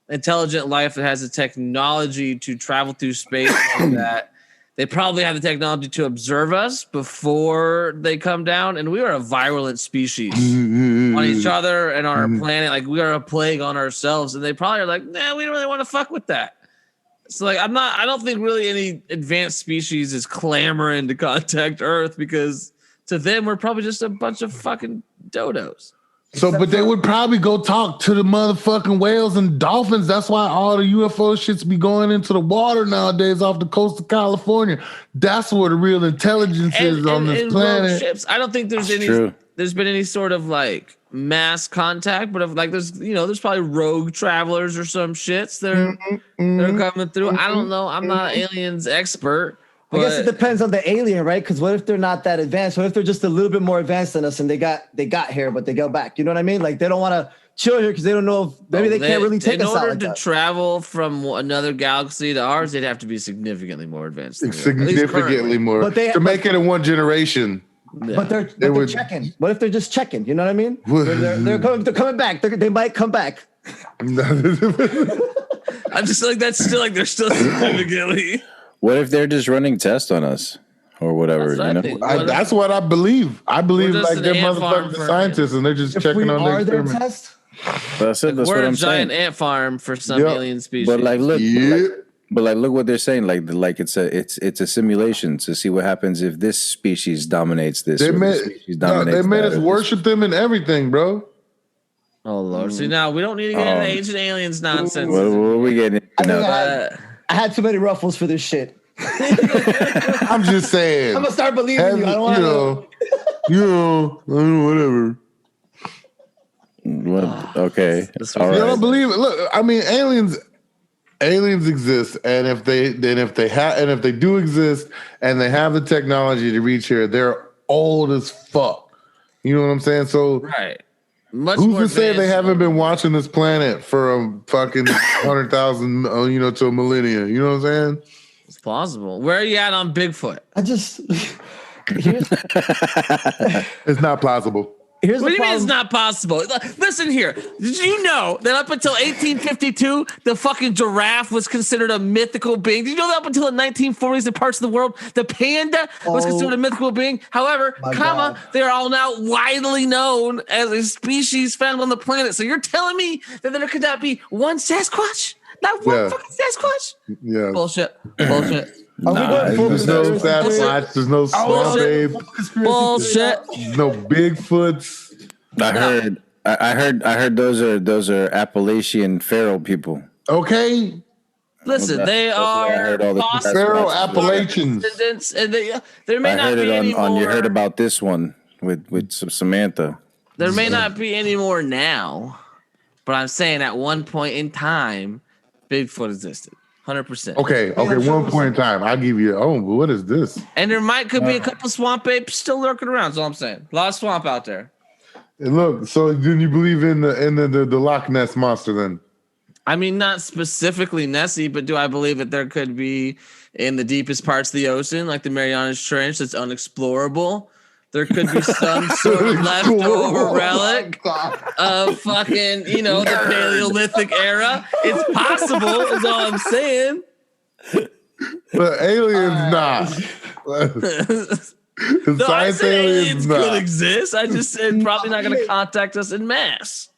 intelligent life that has the technology to travel through space like that, they probably have the technology to observe us before they come down. And we are a virulent species on each other and on our planet. Like we are a plague on ourselves. And they probably are like, nah, we don't really want to fuck with that. So like, I don't think really any advanced species is clamoring to contact Earth because to them, we're probably just a bunch of fucking dodos. But they would probably go talk to the motherfucking whales and dolphins. That's why all the UFO shits be going into the water nowadays off the coast of California. That's where the real intelligence is on this planet. Ships. I don't think there's been any sort of like mass contact, but if like there's probably rogue travelers or some shits that are coming through. I don't know. I'm not an aliens expert. I guess it depends on the alien, right? Because what if they're not that advanced? What if they're just a little bit more advanced than us and they got here, but they go back? You know what I mean? Like they don't want to chill here because they don't know if maybe they can't really take us out. In order to travel from another galaxy to ours, they'd have to be significantly more advanced. Significantly more. But to make it in one generation. Yeah. But they're checking. What if they're just checking? You know what I mean? They're coming back. They might come back. I just like that's still like they're still significantly. What if they're just running tests on us or whatever? That's what I believe. I believe like they're motherfucking scientists and they're just checking on their experiments. That's it. That's we're what I'm a saying. Giant ant farm for some alien species. But like, look, look what they're saying. Like it's a simulation to see what happens if this species dominates this. They made us worship them and everything, bro. Oh Lord! See now we don't need to get into ancient aliens nonsense. What are we getting into? I had too many ruffles for this shit. I'm just saying. I'm gonna start believing you. I don't want to. Whatever. Well, okay. All right. I don't believe it. Look, I mean, aliens exist, and if they do exist, and they have the technology to reach here, they're old as fuck. You know what I'm saying? So, right. Who's to say they haven't been watching this planet for a fucking 100,000, to a millennia? You know what I'm saying? It's plausible. Where are you at on Bigfoot? I just it's not plausible. Here's What the do you mean it's problem. not possible? Listen here. Did you know that up until 1852, the fucking giraffe was considered a mythical being? Did you know that up until the 1940s in parts of the world, the panda was considered a mythical being? However, God. they're all now widely known as a species found on the planet. So you're telling me that there could not be one Sasquatch? Not one fucking Sasquatch? Yeah. Bullshit. There's no Sasquatch. There's no Swamp Ape. Bullshit. No Bigfoots. I heard those are Appalachian Pharaoh people. Okay. Listen, they are Pharaoh Appalachians. Descendants, and there may I not heard be it any on more. you heard about this one with Samantha. There may not be any more now, but I'm saying at one point in time, Bigfoot existed. 100%. Okay. One point in time, I'll give you. Oh, what is this? And there could be a couple swamp apes still lurking around. That's all I'm saying. A lot of swamp out there. And look, so then you believe in the Loch Ness monster then? I mean, not specifically Nessie, but do I believe that there could be in the deepest parts of the ocean, like the Marianas Trench, that's unexplorable? There could be some sort of leftover relic of fucking, the Paleolithic era. It's possible, is all I'm saying. But aliens not. No, I said aliens not. could exist. I just said probably not going to contact us en masse.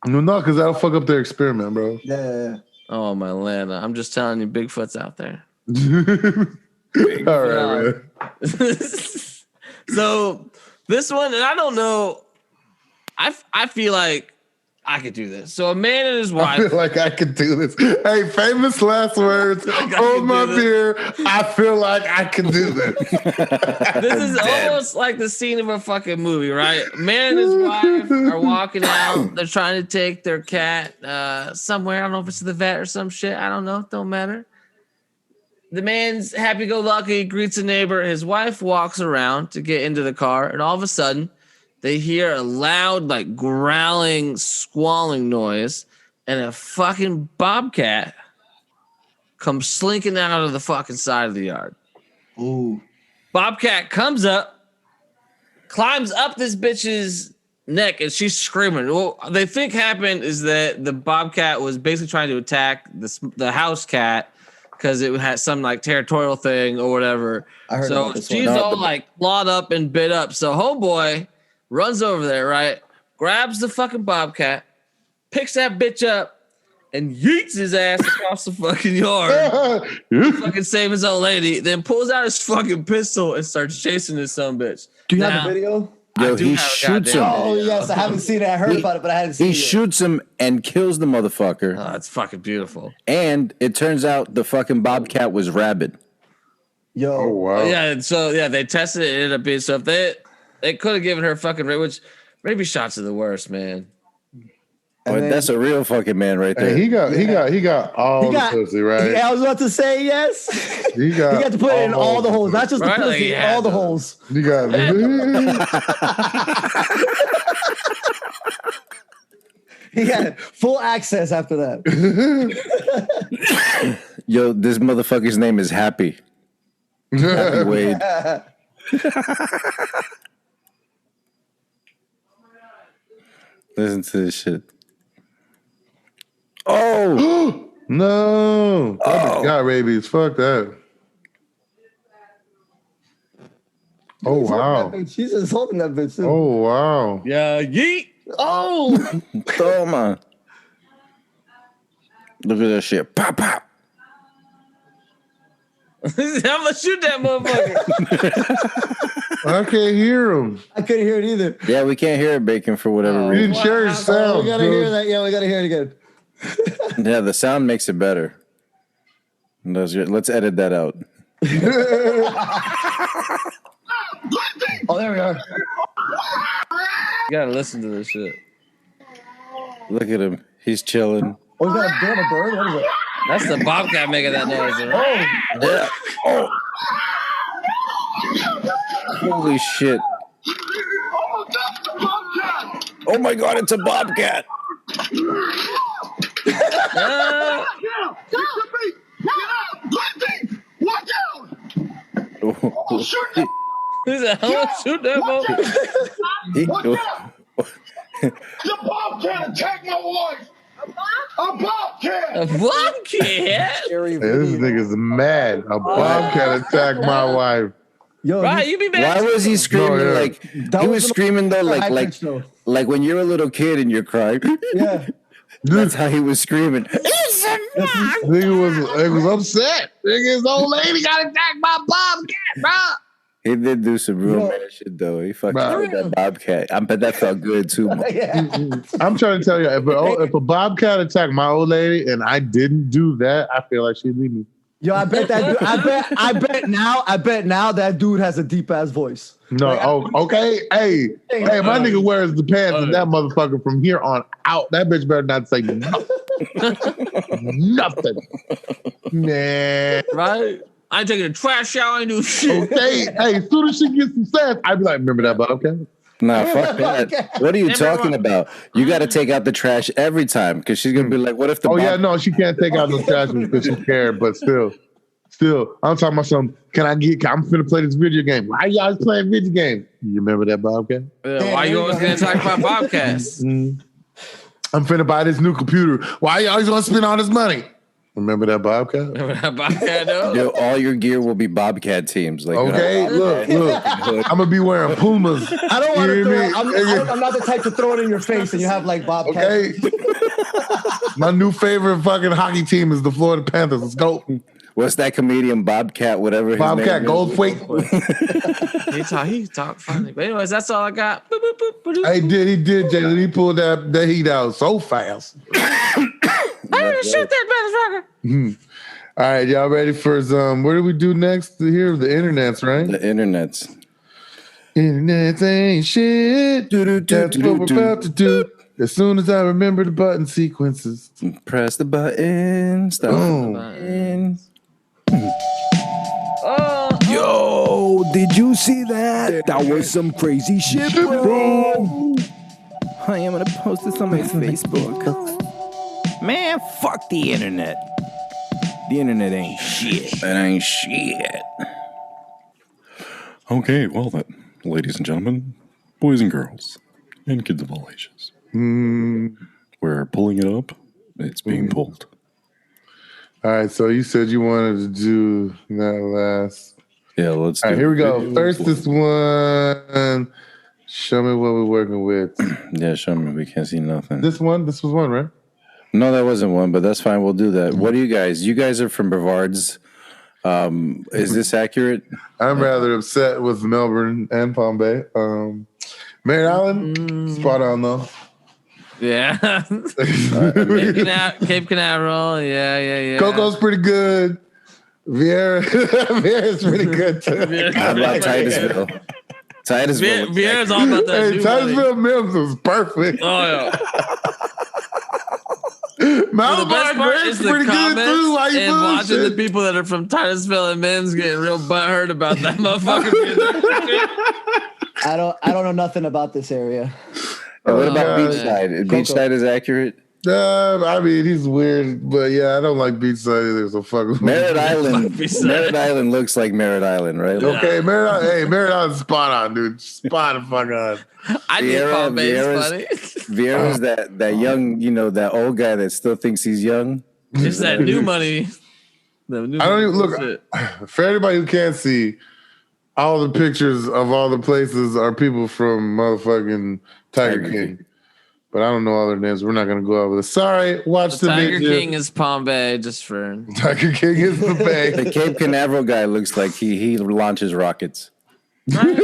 No, because that'll fuck up their experiment, bro. Yeah. Oh, my land. I'm just telling you, Bigfoot's out there. All right, man. So this one, and I don't know. I feel like I could do this. So a man and his wife. I feel like I could do this. Hey, famous last words. Hold my beer. I feel like I can do this. This is almost like the scene of a fucking movie, right? Man and his wife are walking out. They're trying to take their cat somewhere. I don't know if it's to the vet or some shit. I don't know. Don't matter. The man's happy-go-lucky, greets a neighbor. His wife walks around to get into the car, and all of a sudden, they hear a loud, like, growling, squalling noise, and a fucking bobcat comes slinking out of the fucking side of the yard. Ooh. Bobcat comes up, climbs up this bitch's neck, and she's screaming. What they think happened is that the bobcat was basically trying to attack the house cat because it had some like territorial thing or whatever. So she's all like clawed up and bit up. So homeboy runs over there, right? Grabs the fucking bobcat, picks that bitch up, and yeets his ass across the fucking yard. Fucking save his old lady. Then pulls out his fucking pistol and starts chasing this son of a bitch. Do you have the video? Yo, he shoots him. Oh, yes. I haven't seen it. I heard about it, but I hadn't seen it. He shoots him and kills the motherfucker. Oh, it's fucking beautiful. And it turns out the fucking bobcat was rabid. Yo. Oh, wow. Yeah, so yeah, they tested it. It ended up being so. If they could have given her fucking which maybe shots are the worst, man. But that's a real fucking man right there. Hey, he got all the pussy, right? Yeah, I was about to say yes. He got to put it in all the holes, not just the Right, like pussy, he had all the to. holes. You got He had full access after that. Yo, this motherfucker's name is Happy. Happy Wade. Listen to this shit. Oh no! Oh, got rabies. Fuck that. Oh wow! She's just holding that bitch. Too. Oh wow! Yeah, yeet. Oh, toma. Look at that shit. Pop, pop. I'm gonna shoot that motherfucker. I can't hear him. I couldn't hear it either. Yeah, we can't hear it, Bacon, for whatever We reason. didn't share his sound. We gotta hear that. Yeah, we gotta hear it again. Yeah, the sound makes it better. Let's edit that out. Oh, there we are. You gotta listen to this shit. Look at him. He's chilling. Oh, we got a bird? What is it? That's the bobcat making that noise. Oh, Yeah. Oh. Holy shit. Oh my god, it's a bobcat. Watch out! Oh, Shoot him! He said, I'm gonna shoot that motherfucker. he, The bobcat attacked my wife. A bobcat. A bobcat. Hey, this nigga's mad. A bobcat attacked my wife. Yo, Right, you be mad. Why was he screaming No, yeah. like he was screaming though like when you're a little kid and you're crying? Yeah. That's how he was screaming. Nigga was upset. Nigga, his old lady got attacked by a bobcat, bro. He did do some real man shit though. He fucking with that bobcat. I bet that felt good too. I'm trying to tell you, if a bobcat attacked my old lady and I didn't do that, I feel like she'd leave me. Yo, I bet that dude, I bet now that dude has a deep ass voice. No, okay. Hey, my nigga wears the pants and that motherfucker from here on out. That bitch better not say nothing. Nothing. Nah. Right? I ain't taking a trash out. I ain't do shit. Okay. Hey, as soon as she gets some sense, I'd be like, remember that bobcat? Nah, fuck that. What are you talking about? You got to take out the trash every time because she's gonna be like, "What if the?" Yeah, no, she can't take out no trash because she cared. But still, I'm talking about something. I'm finna play this video game. Why y'all playing video games? You remember that bobcat? Why you always gonna talk about bobcats? I'm finna buy this new computer. Why y'all always gonna spend all this money? Remember that bobcat? Remember that bobcat though? Yo, all your gear will be bobcat teams. Like, okay, look. I'm gonna be wearing Pumas. I don't want to throw. I'm not the type to throw it in your face and you have like bobcat. Okay. My new favorite fucking hockey team is the Florida Panthers. Let's go. What's that comedian Bobcat? Whatever his Bobcat name Goldthwait. He talk funny. But anyways, that's all I got. Boop, boop, boop, boop, He did, Jalen. He pulled that heat out so fast. I didn't shoot that motherfucker. All right, y'all ready for some? What do we do next here? The internets, right? The internets. Internets ain't shit. That's what we're about to do. As soon as I remember the button sequences. Press the button. Stop the button. Yo, did you see that? That was some crazy shit, bro. I am gonna post this on my Facebook. Man, fuck the internet. The internet ain't shit. That ain't shit. Okay, well then, ladies and gentlemen, boys and girls, and kids of all ages. We're pulling it up. It's being pulled. All right, so you said you wanted to do that last. Yeah, let's do it. All right, here we go. First, this one. Show me what we're working with. Yeah, show me. We can't see nothing. This was one, right? No, that wasn't one, but that's fine. We'll do that. What do you guys? You guys are from Brevard's. Is this accurate? I'm rather upset with Melbourne and Palm Bay. Merritt Island, spot on though. Yeah. Cape Canaveral. Yeah. Coco's pretty good. Vieira's pretty good too. How about Titusville? Vieira's all about that. Hey, Titusville Mims was perfect. Oh yeah. Mount The best part is the pretty good too. Why you and watching bullshit? the people that are from Titusville and Men's getting real butthurt about that motherfucker. I don't know nothing about this area. What about Beachside? Beachside is accurate. I mean, he's weird, but yeah, I don't like Beachside either. So fuck. Merritt Island. Merritt Island looks like Merritt Island, right? Okay, Merritt Island's spot on, dude. Spot the fuck on. I think Palm Bay is funny. Vieira's that young, that old guy that still thinks he's young. It's that new money. I don't even look. For anybody who can't see, all the pictures of all the places are people from motherfucking Tiger King. But I don't know all their names. We're not going to go over this. Sorry, watch the Tiger video. King is Palm Bay, just for Tiger King is the Bay. The Cape Canaveral guy looks like he launches rockets. Hey, the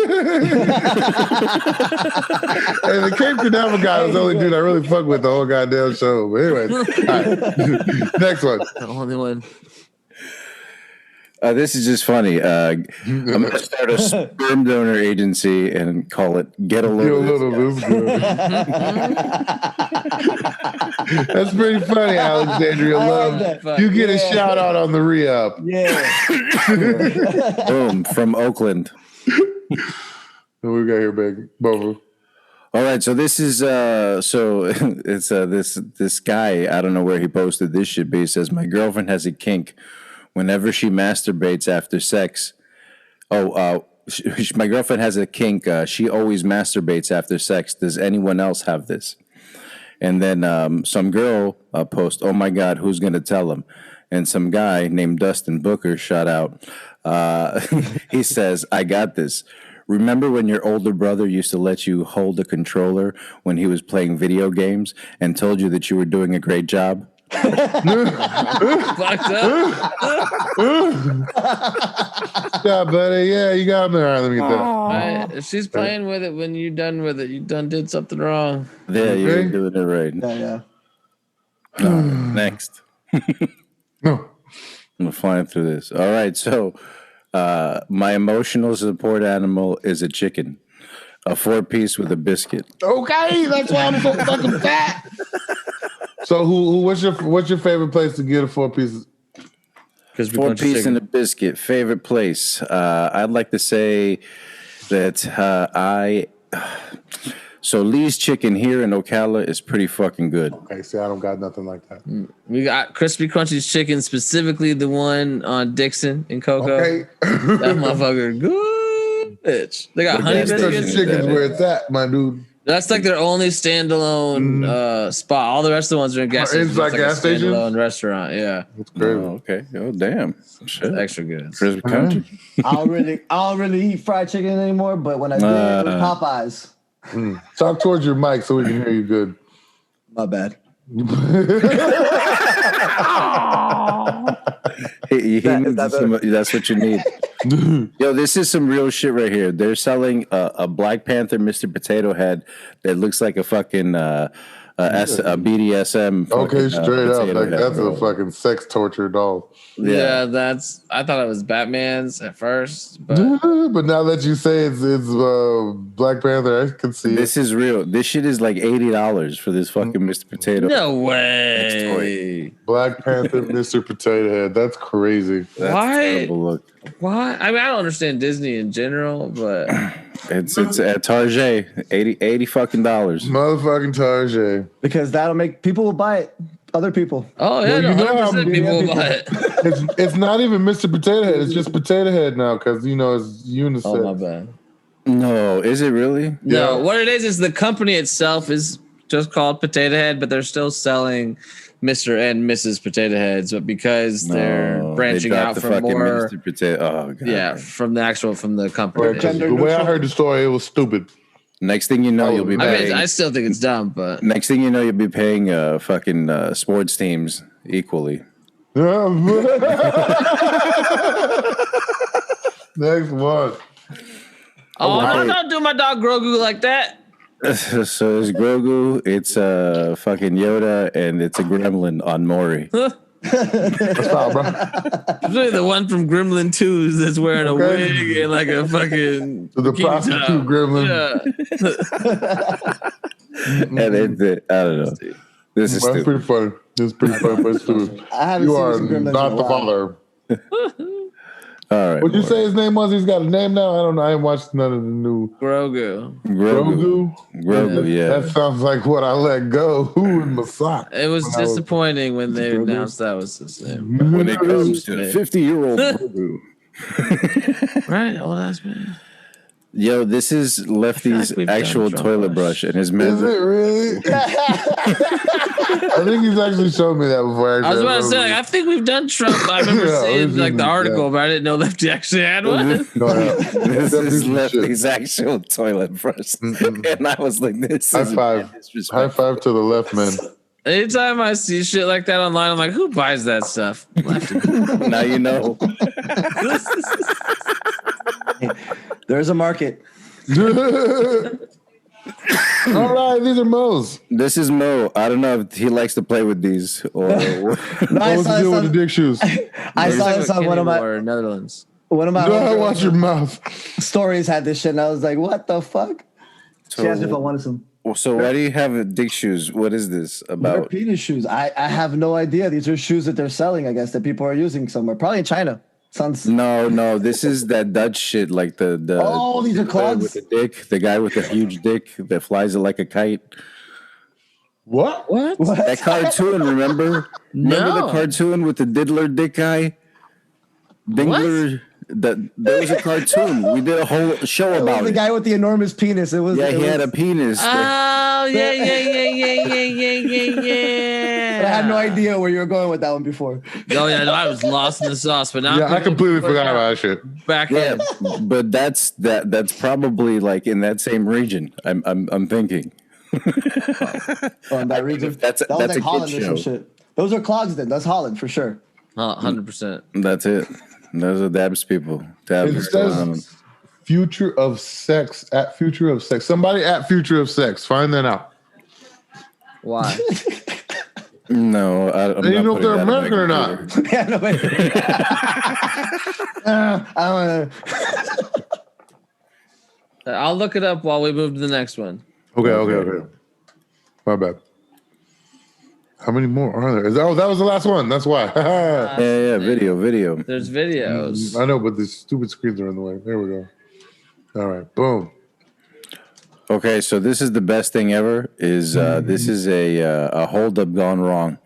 Cape Canaveral guy was the only dude I really fuck with the whole goddamn show. But anyway, all right. Next one. The only one. This is just funny. I'm going to start a sperm donor agency and call it Get a Load of This Guy. That's pretty funny, Alexandria Love. You get a shout out on the re-up. Yeah. Boom, from Oakland. What we got here, baby? Bobo. All right, so this is it's this guy. I don't know where he posted this shit, but he says my girlfriend has a kink. Whenever she masturbates after sex, My girlfriend has a kink. She always masturbates after sex. Does anyone else have this? And then some girl post, oh my God, who's going to tell him? And some guy named Dustin Booker shot out. He says, I got this. Remember when your older brother used to let you hold a controller when he was playing video games and told you that you were doing a great job? Fucked up. Yeah, buddy. Yeah, you got me. All right, let me get that. Right. If she's playing with it when you're done with it, you done did something wrong. Yeah, you're doing it right. Yeah. Next. No. I'm flying through this. All right, so my emotional support animal is a chicken. A 4-piece with a biscuit. Okay, that's why I'm so fucking fat. So, what's your favorite place to get a 4-piece? 4-piece and a biscuit. Favorite place? I'd like to say that so Lee's Chicken here in Ocala is pretty fucking good. Okay, see, I don't got nothing like that. We got Crispy Crunchy's chicken, specifically the one on Dixon in Cocoa. Okay. That motherfucker good, bitch. They got honey biscuits. Chicken's where it's at, my dude. That's like their only standalone spot. All the rest of the ones are in gas stations. Inside It's like gas a station? standalone restaurant. Yeah, That's crazy. Oh, okay. Oh, damn. Shit. it's extra good. Crispy Country. I don't really eat fried chicken anymore, but when I did, it was Popeyes. Talk towards your mic so we can hear you good. My bad. That's what you need. Yo, this is some real shit right here. They're selling a Black Panther Mr. Potato Head that looks like a fucking a BDSM. Okay, straight up. potato Like, head, that's bro. a fucking sex torture doll. Yeah, I thought it was Batman's at first, but But now that you say it's Black Panther, I can see This is real. This shit is like $80 for this fucking Mr. Potato. no way. Black Panther, Mr. Potato Head. That's crazy. That's Why? a terrible look. Why? I mean, I don't understand Disney in general, but It's at Target, $80 fucking dollars. Motherfucking Tarjay. Because that'll make people will buy it. Other people. oh yeah, Well, you know how 100% people will buy it. It's not even Mr. Potato Head. It's just Potato Head now because, you know, it's unisex. Oh my bad. No, is it really? No, Yeah. what it is the company itself is just called Potato Head, but they're still selling Mr. and Mrs. Potato Heads, but because they're No, branching they dropped out the from fucking more, Mr. Potato. Oh, God. yeah, from the company. Right, 'cause the way I heard the story, it was stupid. Next thing you know, you'll be I mean, paying. I still think it's dumb, but Next thing you know, you'll be paying fucking sports teams equally. Next one. don't do my dog Grogu like that. So it's Grogu, it's fucking Yoda, and it's a gremlin on Maury. That's all, bro. Really the one from Gremlin 2 that's wearing a Okay. wig and like a fucking The bikini prostitute top. gremlin. Yeah. And I don't know. This is That's stupid. pretty funny. It's pretty funny, but it's stupid. I haven't You seen are some Gremlins in not a the while. father. All right. What'd you Maury. say his name was? He's got a name now? I don't know. I ain't watched none of the new Grogu. Grogu. Grogu, yeah. That sounds like what I let go. Who in my sock? It was When I was- disappointing when they announced that was his name. When it comes to 50-year-old Grogu. Right? Oh, that's me. Yo, this is Lefty's like we've done actual Trump toilet brush. brush and his Is it method. really? I think he's actually shown me that before. I was about to say, like, I think we've done Trump. I remember Yeah, seeing we've like the seen- article, yeah. but I didn't know Lefty actually had one. No, yeah. This That is piece of Lefty's actual toilet brush. And I was like, this High is five. disrespectful. High five to the left, man. Anytime I see shit like that online, I'm like, who buys that stuff? Lefty. Now you know. There's a market. All right, these are Mo's. This is Mo. I don't know if he likes to play with these or No, What was the deal with the dick shoes? I saw this on one of my Netherlands. Watch your mouth. stories had this shit, and I was like, "What the fuck?" She asked if I wanted some. So why do you have dick shoes? What is this They're about? penis shoes. I have no idea. These are shoes that they're selling. I guess that people are using somewhere, probably in China. Sounds. No, this is that Dutch shit, like the Oh, these are guy clogs? with the dick, the guy with the huge dick that flies it like a kite. What? That cartoon, remember? Remember the No. cartoon with the diddler dick guy? Dingler. There was a cartoon. We did a whole show It was about the it. guy with the enormous penis. It was. Yeah, it he was, had a penis. Oh yeah. But I had no idea where you were going with that one before. Oh yeah, no, I was lost in the sauce, but now Yeah, I completely forgot about that shit. back Yeah, in. but that's probably like in that same region. I'm thinking. On that region. That's That was a like kid Holland or some show. shit. Those are clogs then. That's Holland for sure. 100%. That's it. Those are Dabs people. Dabs. It says future of sex at future of sex. Somebody at future of sex. Find that out. Why? No, I'm And you not know if putting they're that on my American or not. computer. Yeah, no, wait. I don't know. I'll look it up while we move to the next one. Okay. My bad. How many more are there? That was the last one. That's why. Yeah, video. There's videos. I know, but the stupid screens are in the way. There we go. All right, boom. Okay, so this is the best thing ever. This is a holdup gone wrong,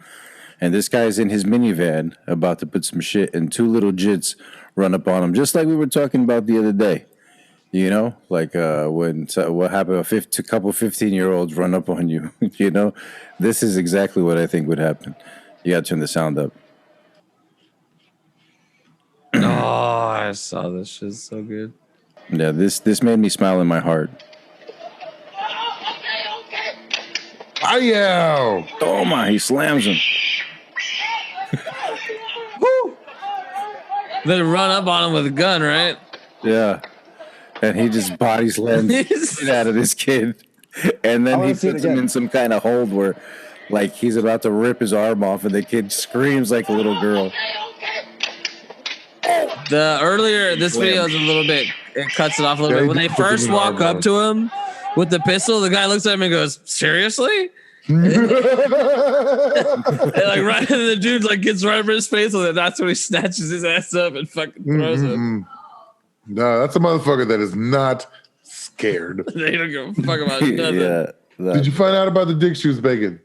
and this guy's in his minivan about to put some shit, and two little jits run up on him, just like we were talking about the other day. You know, like what happened? A couple 15-year-olds run up on you. You know, this is exactly what I think would happen. You got to turn the sound up. Oh, I saw this shit. So good. Yeah, this made me smile in my heart. Ayo! Oh my, he slams him. Then run up on him with a gun, right? Yeah. And he just body slams the shit out of this kid. And then he puts him in some kind of hold where like he's about to rip his arm off and the kid screams like a little girl. This video is a little bit, it cuts it off a little bit. When they first walk up to him with the pistol, the guy looks at him and goes, "Seriously?" And like right, and the dude like gets right over his face, and that's when he snatches his ass up and fucking throws him. No, that's a motherfucker that is not scared. They don't give a fuck about nothing. Yeah. Did you find out about the dick shoes, Bacon?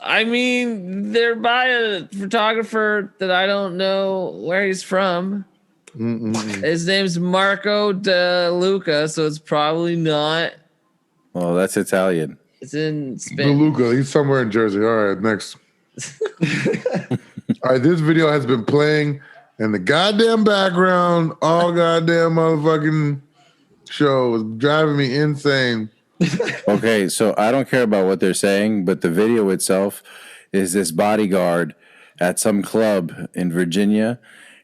I mean, they're by a photographer that I don't know where he's from. His name's Marco De Luca, so it's probably not. Oh, that's Italian. It's in Spain. DeLuca, he's somewhere in Jersey. All right, next. All right, this video has been playing in the goddamn background all goddamn motherfucking show. It's driving me insane. Okay, so I don't care about what they're saying, but the video itself is this bodyguard at some club in Virginia,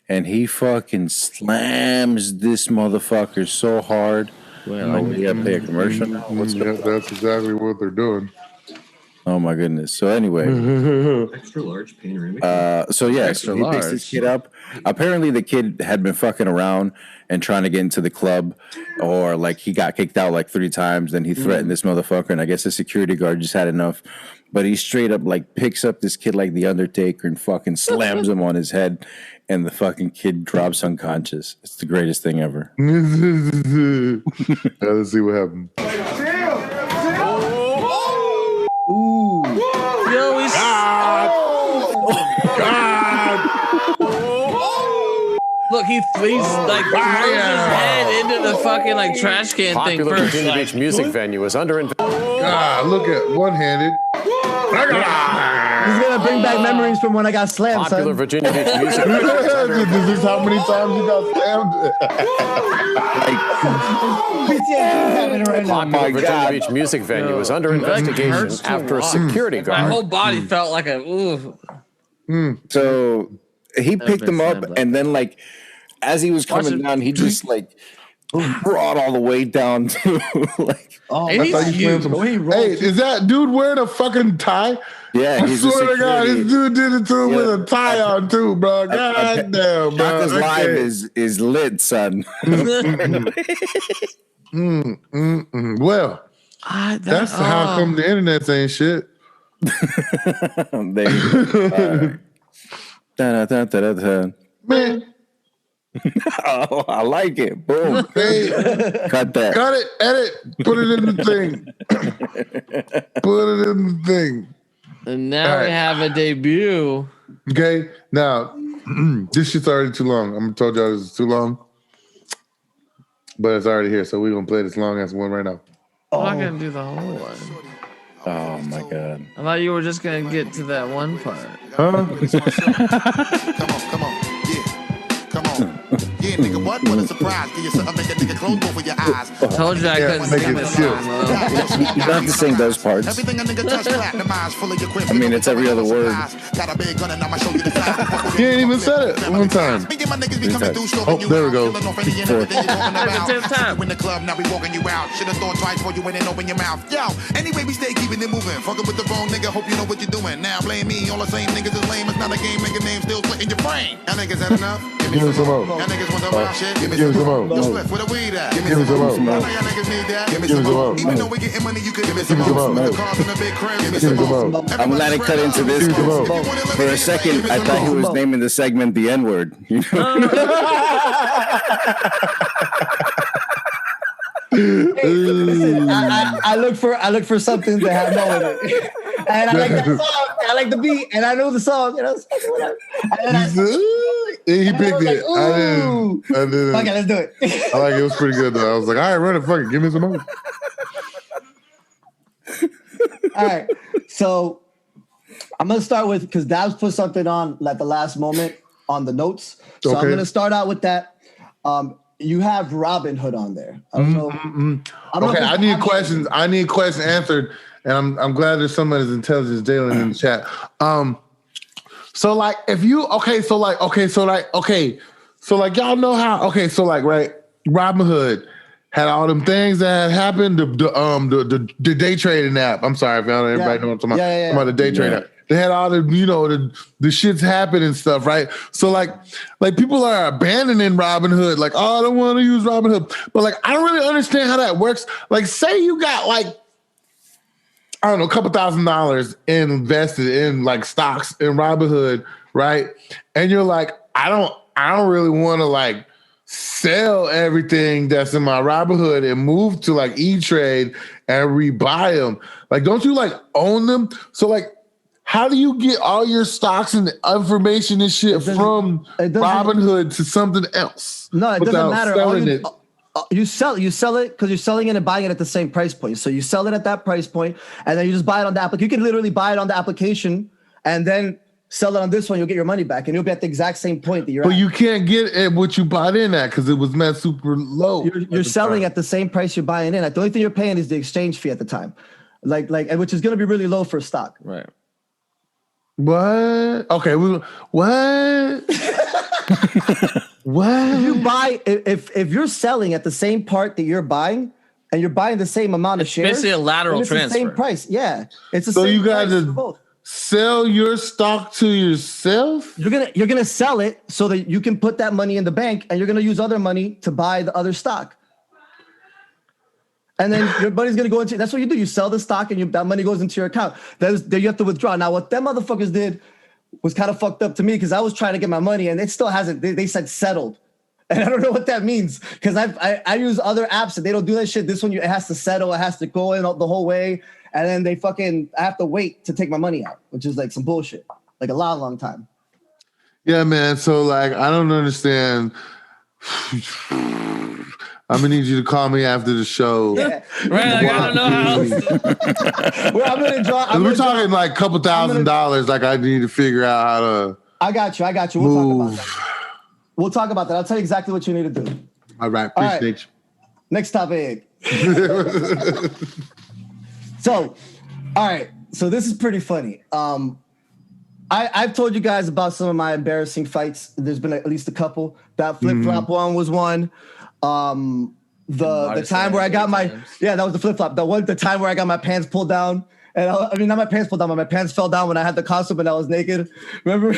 and he fucking slams this motherfucker so hard. Well, we gotta play a commercial now. What's going on? That's exactly what they're doing. Oh my goodness. So anyway, Extra large panoramic. so yeah, Extra so he picks this kid up. Apparently, the kid had been fucking around and trying to get into the club, or like he got kicked out like 3 times. Then he threatened this motherfucker, and I guess the security guard just had enough. But he straight up like picks up this kid like the Undertaker and fucking slams him on his head, and the fucking kid drops unconscious. It's the greatest thing ever. Let's see what happened. Ooh. Yo, he's look, he's like throws his head into the fucking like trash can thing Popular first. Virginia Like, Beach music venue is under God, look at one-handed. He's gonna bring back memories from when I got slammed, Popular son. Virginia Beach music venue. This is how many times you got slammed. PTSD happening right now. Popular Virginia Beach music venue is under investigation hurts to after a watch. security my whole guard. body felt like a ooh. So he picked him up, and then like as he was coming down, he just like brought all the way down to like. Oh, And I thought you slammed some. Hey, is that dude wearing a fucking tie? Yeah, I he's a swear to God, security- this dude did it to him with a tie on too, bro. God damn, bro. Shaka's Okay. live is lit, son. Well, that's how come the internet ain't shit. There you go. Da-da-da-da-da-da. Man, Oh, I like it. Boom. hey, Cut that. got it, edit, put it in the thing. Put it in the thing. And now All we right. have a debut. Okay, now this shit's already too long. I'm told y'all this is too long. but it's already here, so we're gonna play this long ass one right now. I'm not gonna do the whole one. Oh my god. I thought you were just gonna get to that one part. Huh? Come on. Yeah, nigga, what a surprise. Give you something, make a nigga close both of your eyes. Told you I couldn't sing this song, You don't have to sing those parts. Everything a nigga touch platinumized, full of your quips. I mean, it's every other word. Got a big gun and I'ma show you the side. He ain't even said it one time. Oh, there we go. In the club, now we walking you out. Should've thought twice before you went and open your mouth. Yo, anyway, we stay keeping it moving. Fucking with the wrong nigga, hope you know what you're doing. Now blame me, all the same niggas is lame. It's not a game, make a name still splitting your brain. Y'all niggas had enough? Give me some more. Y'all niggas want the wild shit? Give me some more. Yo, Spliff, where the weed at? Give me some more. I know y'all niggas need that. Give me some more. Even though we getting money, you could give me Give me some some more. more. The cars in the big crib, give me Give me some some more. more. I'm glad I cut into this. For a second, I thought he was naming the segment the N-word. You know? Listen, I look for something to have no in it. And I like that song. I like the beat, and I know the song. You know, whatever. And then He picked was like, it. I didn't. Okay, let's do it. I like it. It was pretty good though. I was like, all right, run it, fuck it, give me some more. All right, so I'm gonna start with because Dabs put something on at the last moment on the notes. So I'm Okay. gonna start out with that. You have Robin Hood on there. I don't know. I don't know if Okay, it's I need optional. questions. I need questions answered, and I'm glad there's somebody as intelligent as Jalen in the chat. So like if you so y'all know how right, Robin Hood had all them things that had happened. The day trading app. I'm sorry if y'all everybody know what I'm talking about. Yeah. I'm about the day trading app. They had all the the shits happen and stuff, right? So like people are abandoning Robin Hood, like, oh, I don't want to use Robin Hood. But like I don't really understand how that works. Like, say you got like, I don't know, a couple $1,000 invested in like stocks in Robin Hood, right? And you're like, I don't really want to like sell everything that's in my Robinhood and move to like E-Trade and rebuy them. Like, don't you like own them? So like, how do you get all your stocks and information and shit from Robinhood to something else? No, it doesn't without matter. selling it? You sell it because you're selling it and buying it at the same price point. So you sell it at that price point, and then you just buy it on the application. You can literally buy it on the application and then sell it on this one. You'll get your money back, and you'll be at the exact same point that you're But at. you can't get at what you bought in at because it was meant super low. You're selling at the same price you're buying in. The only thing you're paying is the exchange fee at the time, like, which is going to be really low for stock. Right. What? Okay. What? What? You buy if you're selling at the same part that you're buying, and you're buying the same amount of shares. Basically a lateral then it's transfer. the same price. Yeah, it's the So same you got price for to both. sell your stock to yourself? You're gonna sell it so that you can put that money in the bank, and you're gonna use other money to buy the other stock. And then your money's gonna go into. That's what you do. You sell the stock, and that money goes into your account. Then you have to withdraw. Now, what them motherfuckers did was kind of fucked up to me because I was trying to get my money, and it still hasn't. They said settled, and I don't know what that means because I use other apps and they don't do that shit. This one it has to settle. It has to go in the whole way, and then I have to wait to take my money out, which is like some bullshit, like a long time. Yeah, man. So like, I don't understand. I'm gonna need you to call me after the show. Yeah. Right, like, I don't know how else. Well, I'm gonna draw. We're talking like a couple $1,000. Like I need to figure out how to. I got you. We'll talk about that. I'll tell you exactly what you need to do. All right, All right. appreciate Next topic. So, all right. So this is pretty funny. I've told you guys about some of my embarrassing fights. There's been at least a couple. That flip-flop one was one. The time where I got that was the flip-flop. The time where I got my pants pulled down. And I mean, not my pants pulled down, but my pants fell down when I had the costume and I was naked. Remember?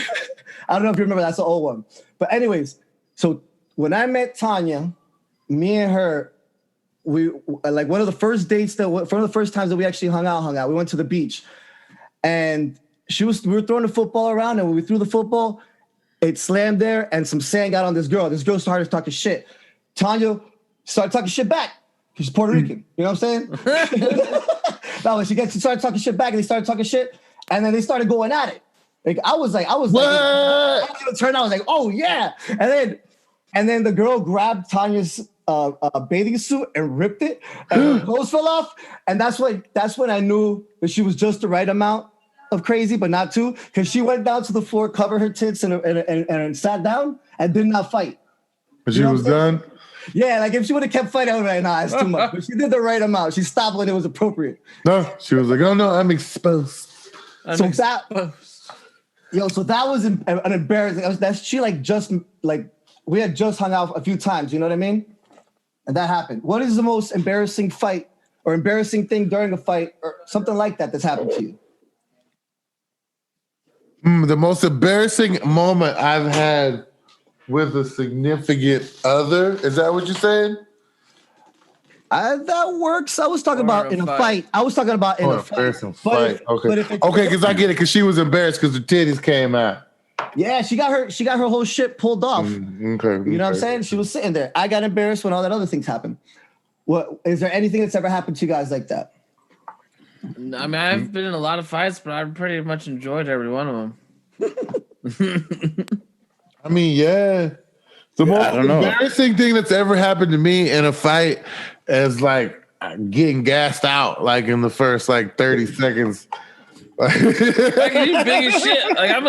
I don't know if you remember. That's an old one. But anyways, so when I met Tanya, me and her, we like one of the first dates one of the first times that we actually hung out. We went to the beach, and we were throwing the football around, and when we threw the football, it slammed there, and some sand got on this girl. This girl started talking shit. Tanya started talking shit back. She's Puerto Rican. You know what I'm saying? No, she started talking shit back, and they started talking shit, and then they started going at it. Like I was like, I was gonna turn. I was like, oh yeah, and then the girl grabbed Tanya's bathing suit and ripped it, and her clothes fell off. And that's when I knew that she was just the right amount of crazy, but not too, because she went down to the floor, covered her tits, and sat down and did not fight. She was done. Yeah, like if she would have kept fighting, I would have been like, nah, it's too much. But she did the right amount. She stopped when it was appropriate. No, she was like, oh no, I'm exposed. So that was an embarrassing. She we had just hung out a few times. You know what I mean? And that happened. What is the most embarrassing fight or embarrassing thing during a fight or something like that that's happened to you? The most embarrassing moment I've had with a significant other. Is that what you're saying? That works. I was talking about in a fight. I was talking about in a fight. Okay, because I get it. Because she was embarrassed because the titties came out. Yeah, she got her whole shit pulled off. Okay, you know what I'm saying? She was sitting there. I got embarrassed when all that other things happened. What is there anything that's ever happened to you guys like that? I mean, I've been in a lot of fights, but I've pretty much enjoyed every one of them. I mean, yeah. The most embarrassing thing that's ever happened to me in a fight is like getting gassed out, like in the first 30 seconds. Like, you big as shit. Like I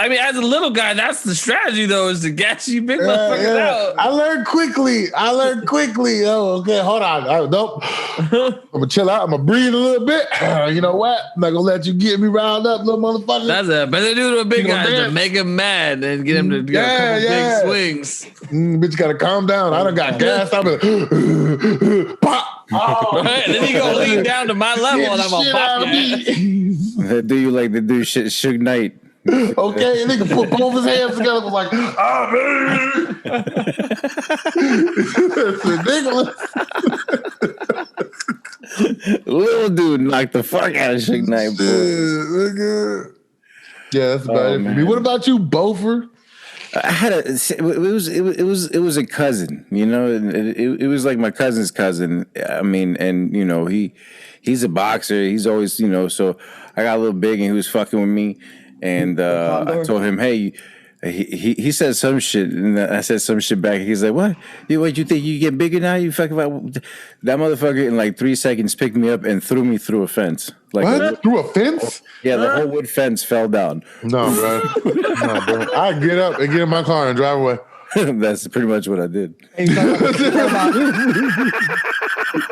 mean, as a little guy, that's the strategy though, is to gas you big motherfuckers out. I learned quickly. Oh, okay, hold on. Nope. I'm gonna chill out. I'm gonna breathe a little bit. You know what? I'm not gonna let you get me riled up, little motherfucker. That's a better do to a big guy to make him mad and get him to get a couple big swings. Bitch, gotta calm down. I done got gassed. I'm like, pop. Oh. Right, then you go lean down to my level and I'm gonna pop you. Do you like to do shit Suge Knight? Okay, and nigga put both his hands together, was like, ah, baby. It's ridiculous. Little dude knocked the fuck out of Suge Knight, boy. Yeah, that's about it for me. What about you, Beaufort? I had it was a cousin, you know. It was like my cousin's cousin. I mean, and you know, he's a boxer. He's always, you know. So I got a little big, and he was fucking with me. And I told him, hey, he said some shit, and I said some shit back. He's like, what? What you think you get bigger now? You fucking about that motherfucker in like 3 seconds picked me up and threw me through a fence. Like what? Through a fence? Yeah, the whole wood fence fell down. No, bro. I get up and get in my car and drive away. That's pretty much what I did. Hey,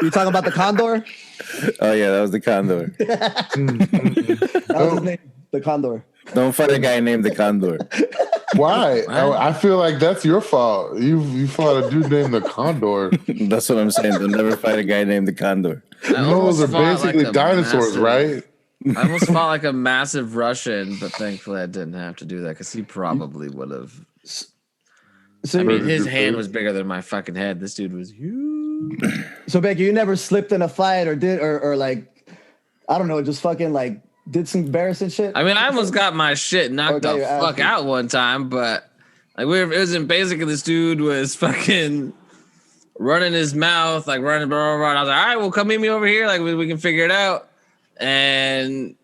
you talking about the condor? Oh yeah, that was the condor. That was his name, the condor. Don't fight a guy named the Condor. Why? I feel like that's your fault. You fought a dude named the Condor. That's what I'm saying. Don't never fight a guy named the Condor. Those are basically dinosaurs, right? I almost fought like a massive Russian, but thankfully I didn't have to do that because he probably would have. So I mean, his hand was bigger than my fucking head. This dude was huge. So, Becky, you never slipped in a fight or like, I don't know, just fucking like did some embarrassing shit? I mean, I almost got my shit knocked the fuck out one time, but like it wasn't basically this dude was fucking running his mouth, like running, blah, blah, blah. And I was like, all right, well, come meet me over here. Like we can figure it out. And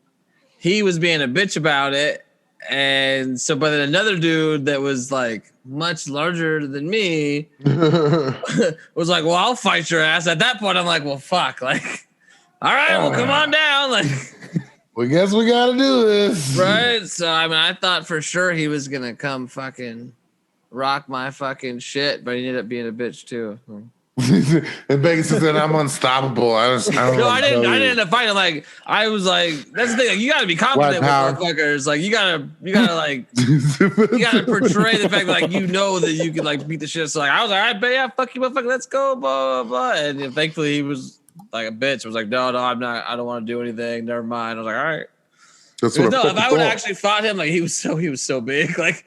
he was being a bitch about it. And so, but then another dude that was like much larger than me was like, well, I'll fight your ass. At that point, I'm like, well, fuck. Like, all right, well, come on down. Like, we guess we got to do this. Right. So, I mean, I thought for sure he was going to come fucking rock my fucking shit, but he ended up being a bitch too. And Becky said, "I'm unstoppable." I didn't end up fighting. Like I was like, that's the thing. Like, you got to be confident with motherfuckers. Like you gotta like you gotta portray the fact that, like, you know that you can like beat the shit. So like I was like, all right, yeah, fuck you, motherfucker, let's go, blah blah blah. And thankfully he was like a bitch. I was like, no, I'm not. I don't want to do anything. Never mind. I was like, all right. That's what if I would have actually fought him, like he was so big. Like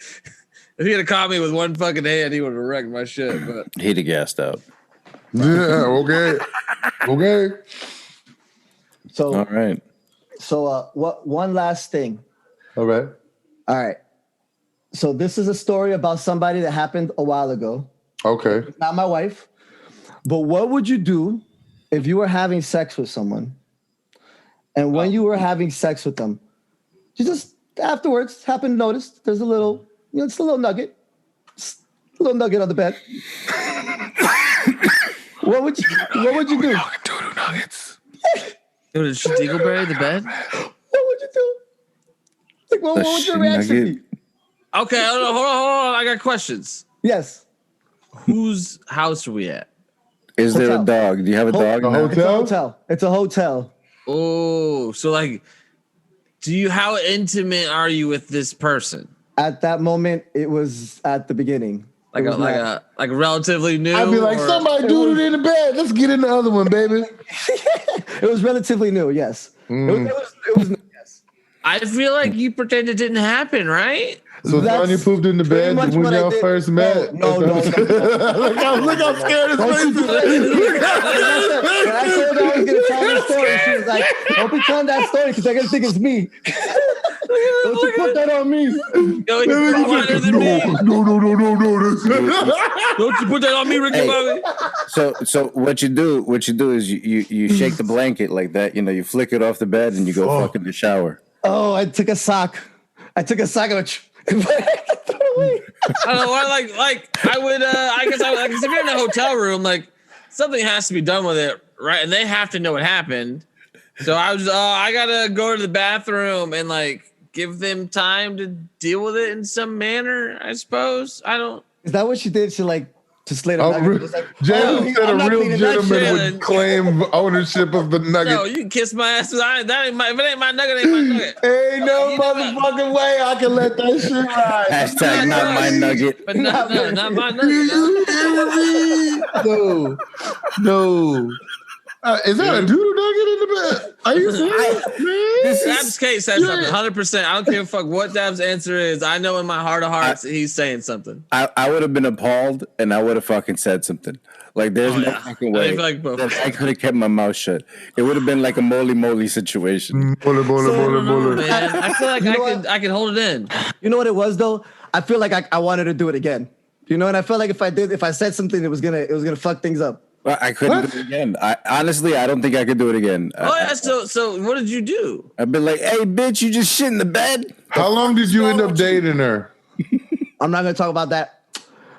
if he had caught me with one fucking hand, he would have wrecked my shit. But he'd have gassed out. Yeah, okay. So all right. So what one last thing. All right. So this is a story about somebody that happened a while ago. Okay. It's not my wife. But what would you do if you were having sex with someone? And when you were having sex with them, you just afterwards happen to notice there's a little, it's a little nugget. Just a little nugget on the bed. What would you do? Doodle nuggets. Dude, did she dingleberry the bed? What would you do? Like, what would your reaction be? Okay, hold on. I got questions. Yes. Whose house are we at? Is there a dog? Do you have a dog? A now? It's a hotel. It's a hotel. Oh, so like, how intimate are you with this person? At that moment, it was at the beginning. Like relatively new. I'd be like, somebody doodled in the bed. Let's get in the other one, baby. It was relatively new. Yes. It was new, yes. I feel like you pretend it didn't happen, right? So Tanya pooped in the bed when y'all first met. No. Look how scared his face is. When I told her I was gonna tell this story, she was like, "Don't be telling that story because they're gonna think it's me." Don't you put that on me? Yo, he's smarter than me. No. Don't you put that on me, Ricky Bobby? So what you do is you shake the blanket like that. You know, you flick it off the bed and you go fuck in the shower. Oh, I took a sock. I took a sock and I don't know why. Like I would. I guess if you're in a hotel room, like something has to be done with it, right? And they have to know what happened. So I was. I gotta go to the bathroom and like give them time to deal with it in some manner. I suppose. I don't. Is that what she did? She like just laid a nugget. Jalen said a real gentleman would claim ownership of the nugget. No, you can kiss my ass. That ain't my. If it ain't my nugget, ain't my nugget. Ain't no motherfucking way I can let that shit ride. Hashtag not my nugget. But not my nugget. No. Is that a doodle nugget in the bed? Are you serious, man? Dabs Kate said something. 100%. I don't give a fuck what Dabs' answer is. I know in my heart of hearts he's saying something. I would have been appalled and I would have fucking said something. Like there's no fucking way that I could have kept my mouth shut. It would have been like a moly situation. Moly. Man, I feel like I could hold it in. You know what it was though? I feel like I wanted to do it again. You know, and I felt like if I said something, it was gonna fuck things up. Well, I couldn't do it again. Honestly, I don't think I could do it again. Oh yeah. So what did you do? I'd be like, "Hey, bitch, you just shit in the bed." How long did you end up dating her? I'm not gonna talk about that.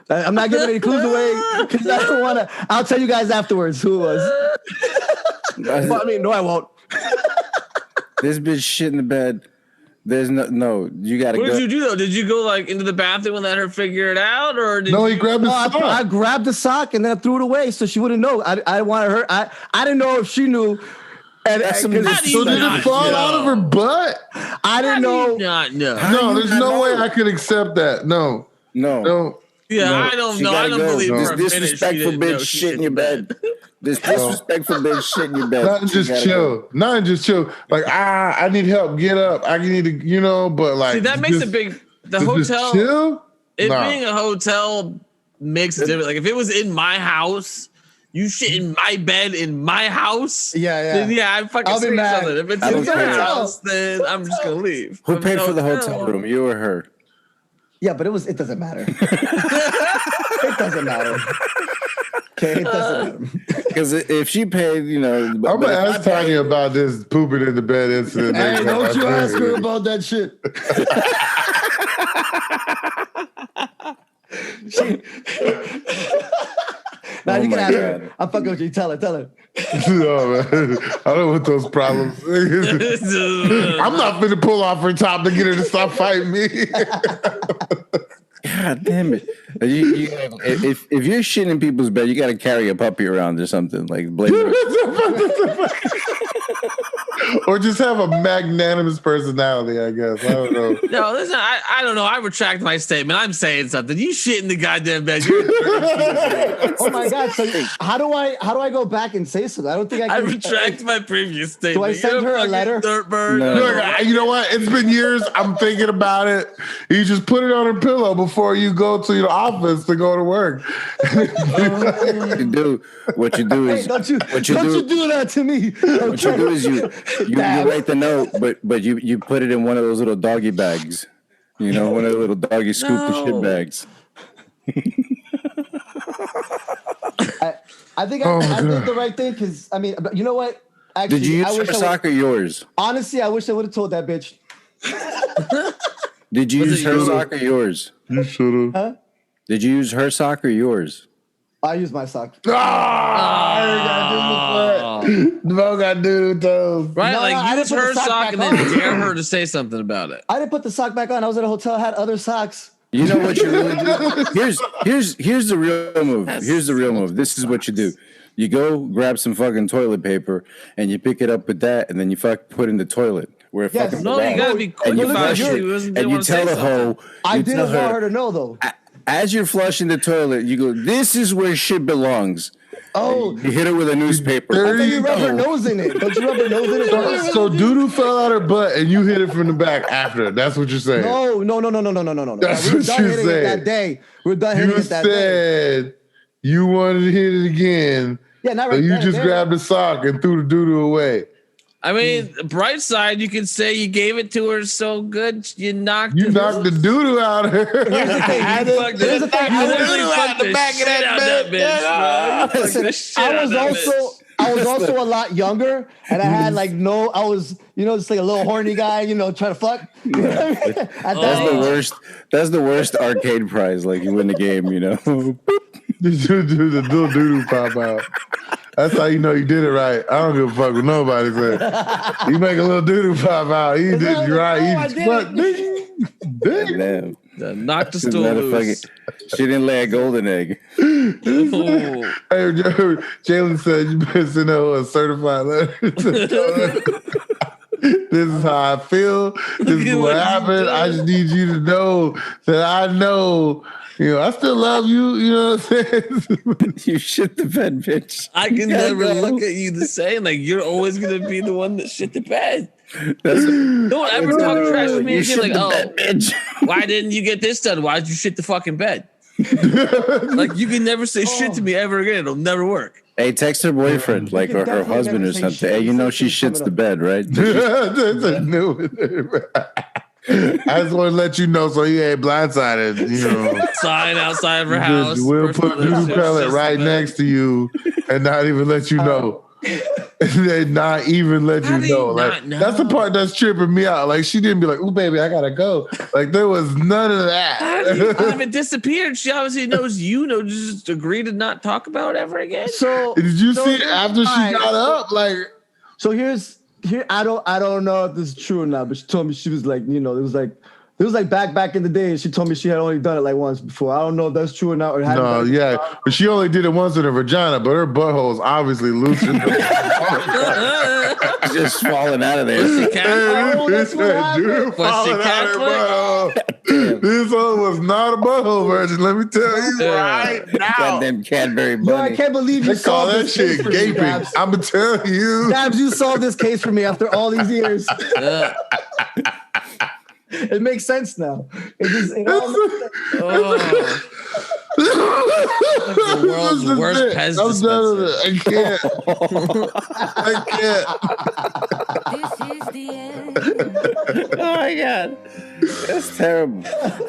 I'm not giving any clues away because I don't want to. I'll tell you guys afterwards who it was. Well, I mean, no, I won't. This bitch shit in the bed. There's no. You gotta. What did you do though? Did you go like into the bathroom and let her figure it out, or did he grabbed the sock? I grabbed the sock and then I threw it away so she wouldn't know. I wanted her. I didn't know if she knew. And so did it fall out of her butt? I didn't know. Not know. No, there's no way I could accept that. No. Yeah, no, I don't know. I don't believe this disrespectful bitch shit in your bed. This disrespectful bitch shit in your bed. Not just chill. Like, I need help. Get up. I need to, but like. See, that makes a big. The hotel. Chill? Being a hotel makes a difference. Like, if it was in my house, you shit in my bed in my house. Yeah. I'm fucking saying something. If it's in your house, then I'm just gonna leave. Who paid for the hotel room? You or her? Yeah, but it doesn't matter. It doesn't matter. Okay, it doesn't matter. Because if she paid, I'm gonna ask Tanya about this pooping in the bed incident. Hey, don't you ask her about that shit. Now you can ask her. I'm fucking with you. Tell her. No, man. I don't want those problems. I'm not finna pull off her top to get her to stop fighting me. God damn it! If you're shitting in people's bed, you got to carry a puppy around or something. Like blame or just have a magnanimous personality, I guess. I don't know. No, listen, I don't know. I retract my statement. I'm saying something. You shit in the goddamn bed. Oh my god! So how do I go back and say something? I don't think I can. I retract my previous statement. Do I send her a letter? Dirtbird. No. You know what? It's been years. I'm thinking about it. You just put it on her pillow before you go to your office to go to work. What you do is don't you do that to me. What you do is you write the note, but you put it in one of those little doggy bags. One of the little doggy scoop of shit bags. I think I did the right thing because you know what? Actually, did you use her sock or yours? Honestly, I wish I would have told that bitch. Did you use her sock or yours? You should have. Huh? Did you use her sock or yours? I use my sock. Mo got doo-doo toes. Right, No, like I use didn't put her the sock sock back and then on. dare her to say something about it. I didn't put the sock back on. I was at a hotel, had other socks. You know what you really do? Here's the real move. Here's the real move. This is what you do. You go grab some fucking toilet paper and you pick it up with that, and then you put it in the toilet where it fucking No, you belongs. gotta be quick And you about flush it. it, and you tell the hoe. I you didn't tell want her to know though. As you're flushing the toilet, you go, "This is where shit belongs." Oh, you hit her with a newspaper. I thought you rub her nose in it. Don't you rub her nose in it? So doo-doo fell out her butt and you hit it from the back after. That's what you're saying. No. That's We were what done you hitting it said. that day. We're done hitting You it that day. said you wanted to hit it again. Yeah, not So right you then and just there. grabbed the sock and threw the doo-doo away. I mean, bright side, you could say you gave it to her so good, you knocked You knocked the doo-doo out of her. Here's the thing. You fucked Here's the thing. You literally fucked the back of shit that out that bitch. bitch, bro. You fucked the shit I out was that bitch. I was also a lot younger, and I had I was, just like a little horny guy, trying to fuck. You know what I mean? At That's that the age. worst. That's the worst arcade prize. Like you win the game, you know. The little doo-doo pop out. That's how you know you did it right. I don't give a fuck what nobody said. You make a little doo-doo pop out. You did it right. Damn. Knock the This stool motherfucker- loose. She didn't lay a golden egg. Oh. Hey, Jalen said you better send her a certified letter. This is how I feel. This is what happened. I just need you to know that I know. I still love you. You know what I'm saying? You shit the bed, bitch. I can You gotta never go. look at you the same. Like you're always gonna be the one that shit the bed. That's Don't ever talk trash to me You again. shit Like, the oh, bed, bitch. why didn't you get this done? Why did you shit the fucking bed? Like you can never say shit to me ever again. It'll never work. Hey, text her boyfriend, like or her definitely husband never or say something. shit. Hey, you know Say she shit shits coming the up. bed, right? That's a new one. I just want to let you know so you ain't blindsided. Sign outside of her house. We'll Personal put doo-doo relationship, pellet shits right the bed. next to you and not even let you know. They not even let How you do you know. Like not know? that's the part that's tripping me out. Like she didn't be like, "Ooh, baby, I gotta go." Like there was none of that. If it disappeared, she obviously knows just agree to not talk about it ever again. So Did you so see it here's after she mine. got up? Like So here I don't know if this is true or not, but she told me she was like, it was like back in the day, and she told me she had only done it like once before. I don't know if that's true or not. Or hadn't no, done it yeah, before. but she only did it once in her vagina, but her butthole's obviously loose. Just falling out of there. Oh, that's what happened. This one was not a butthole virgin. Let me tell you right now. Goddamn Cadbury bunny. Yo, I can't believe you They call solved that this case shit for me, gaping. Dabs. I'ma tell you. Dabs, you solved this case for me after all these years. Yeah. It makes sense now. It all makes sense. The world's This is worst it. Pez I'm done with dispenser. it. I can't. Oh my god, that's terrible.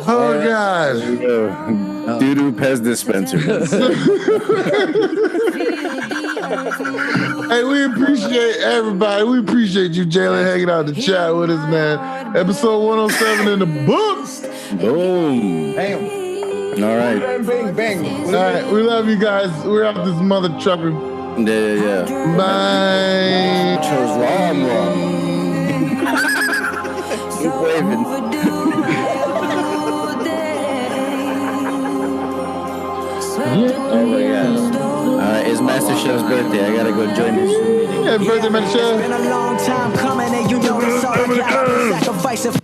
Oh gosh. Doo-doo Pez dispenser. Hey, we appreciate everybody. We appreciate you, Jalen, hanging out in the chat with us, man. Episode 107 in the books. Boom. Bam. All right. Bang, bang. All right, we love you guys. We're out this mother trucker. Yeah. Bye. Chose wrong. Keep waving. Oh my god. It's Master Chef's birthday. I gotta go join this meeting. Yeah, birthday, man. Been a long time coming, and you know it's all I got. Sacrifice of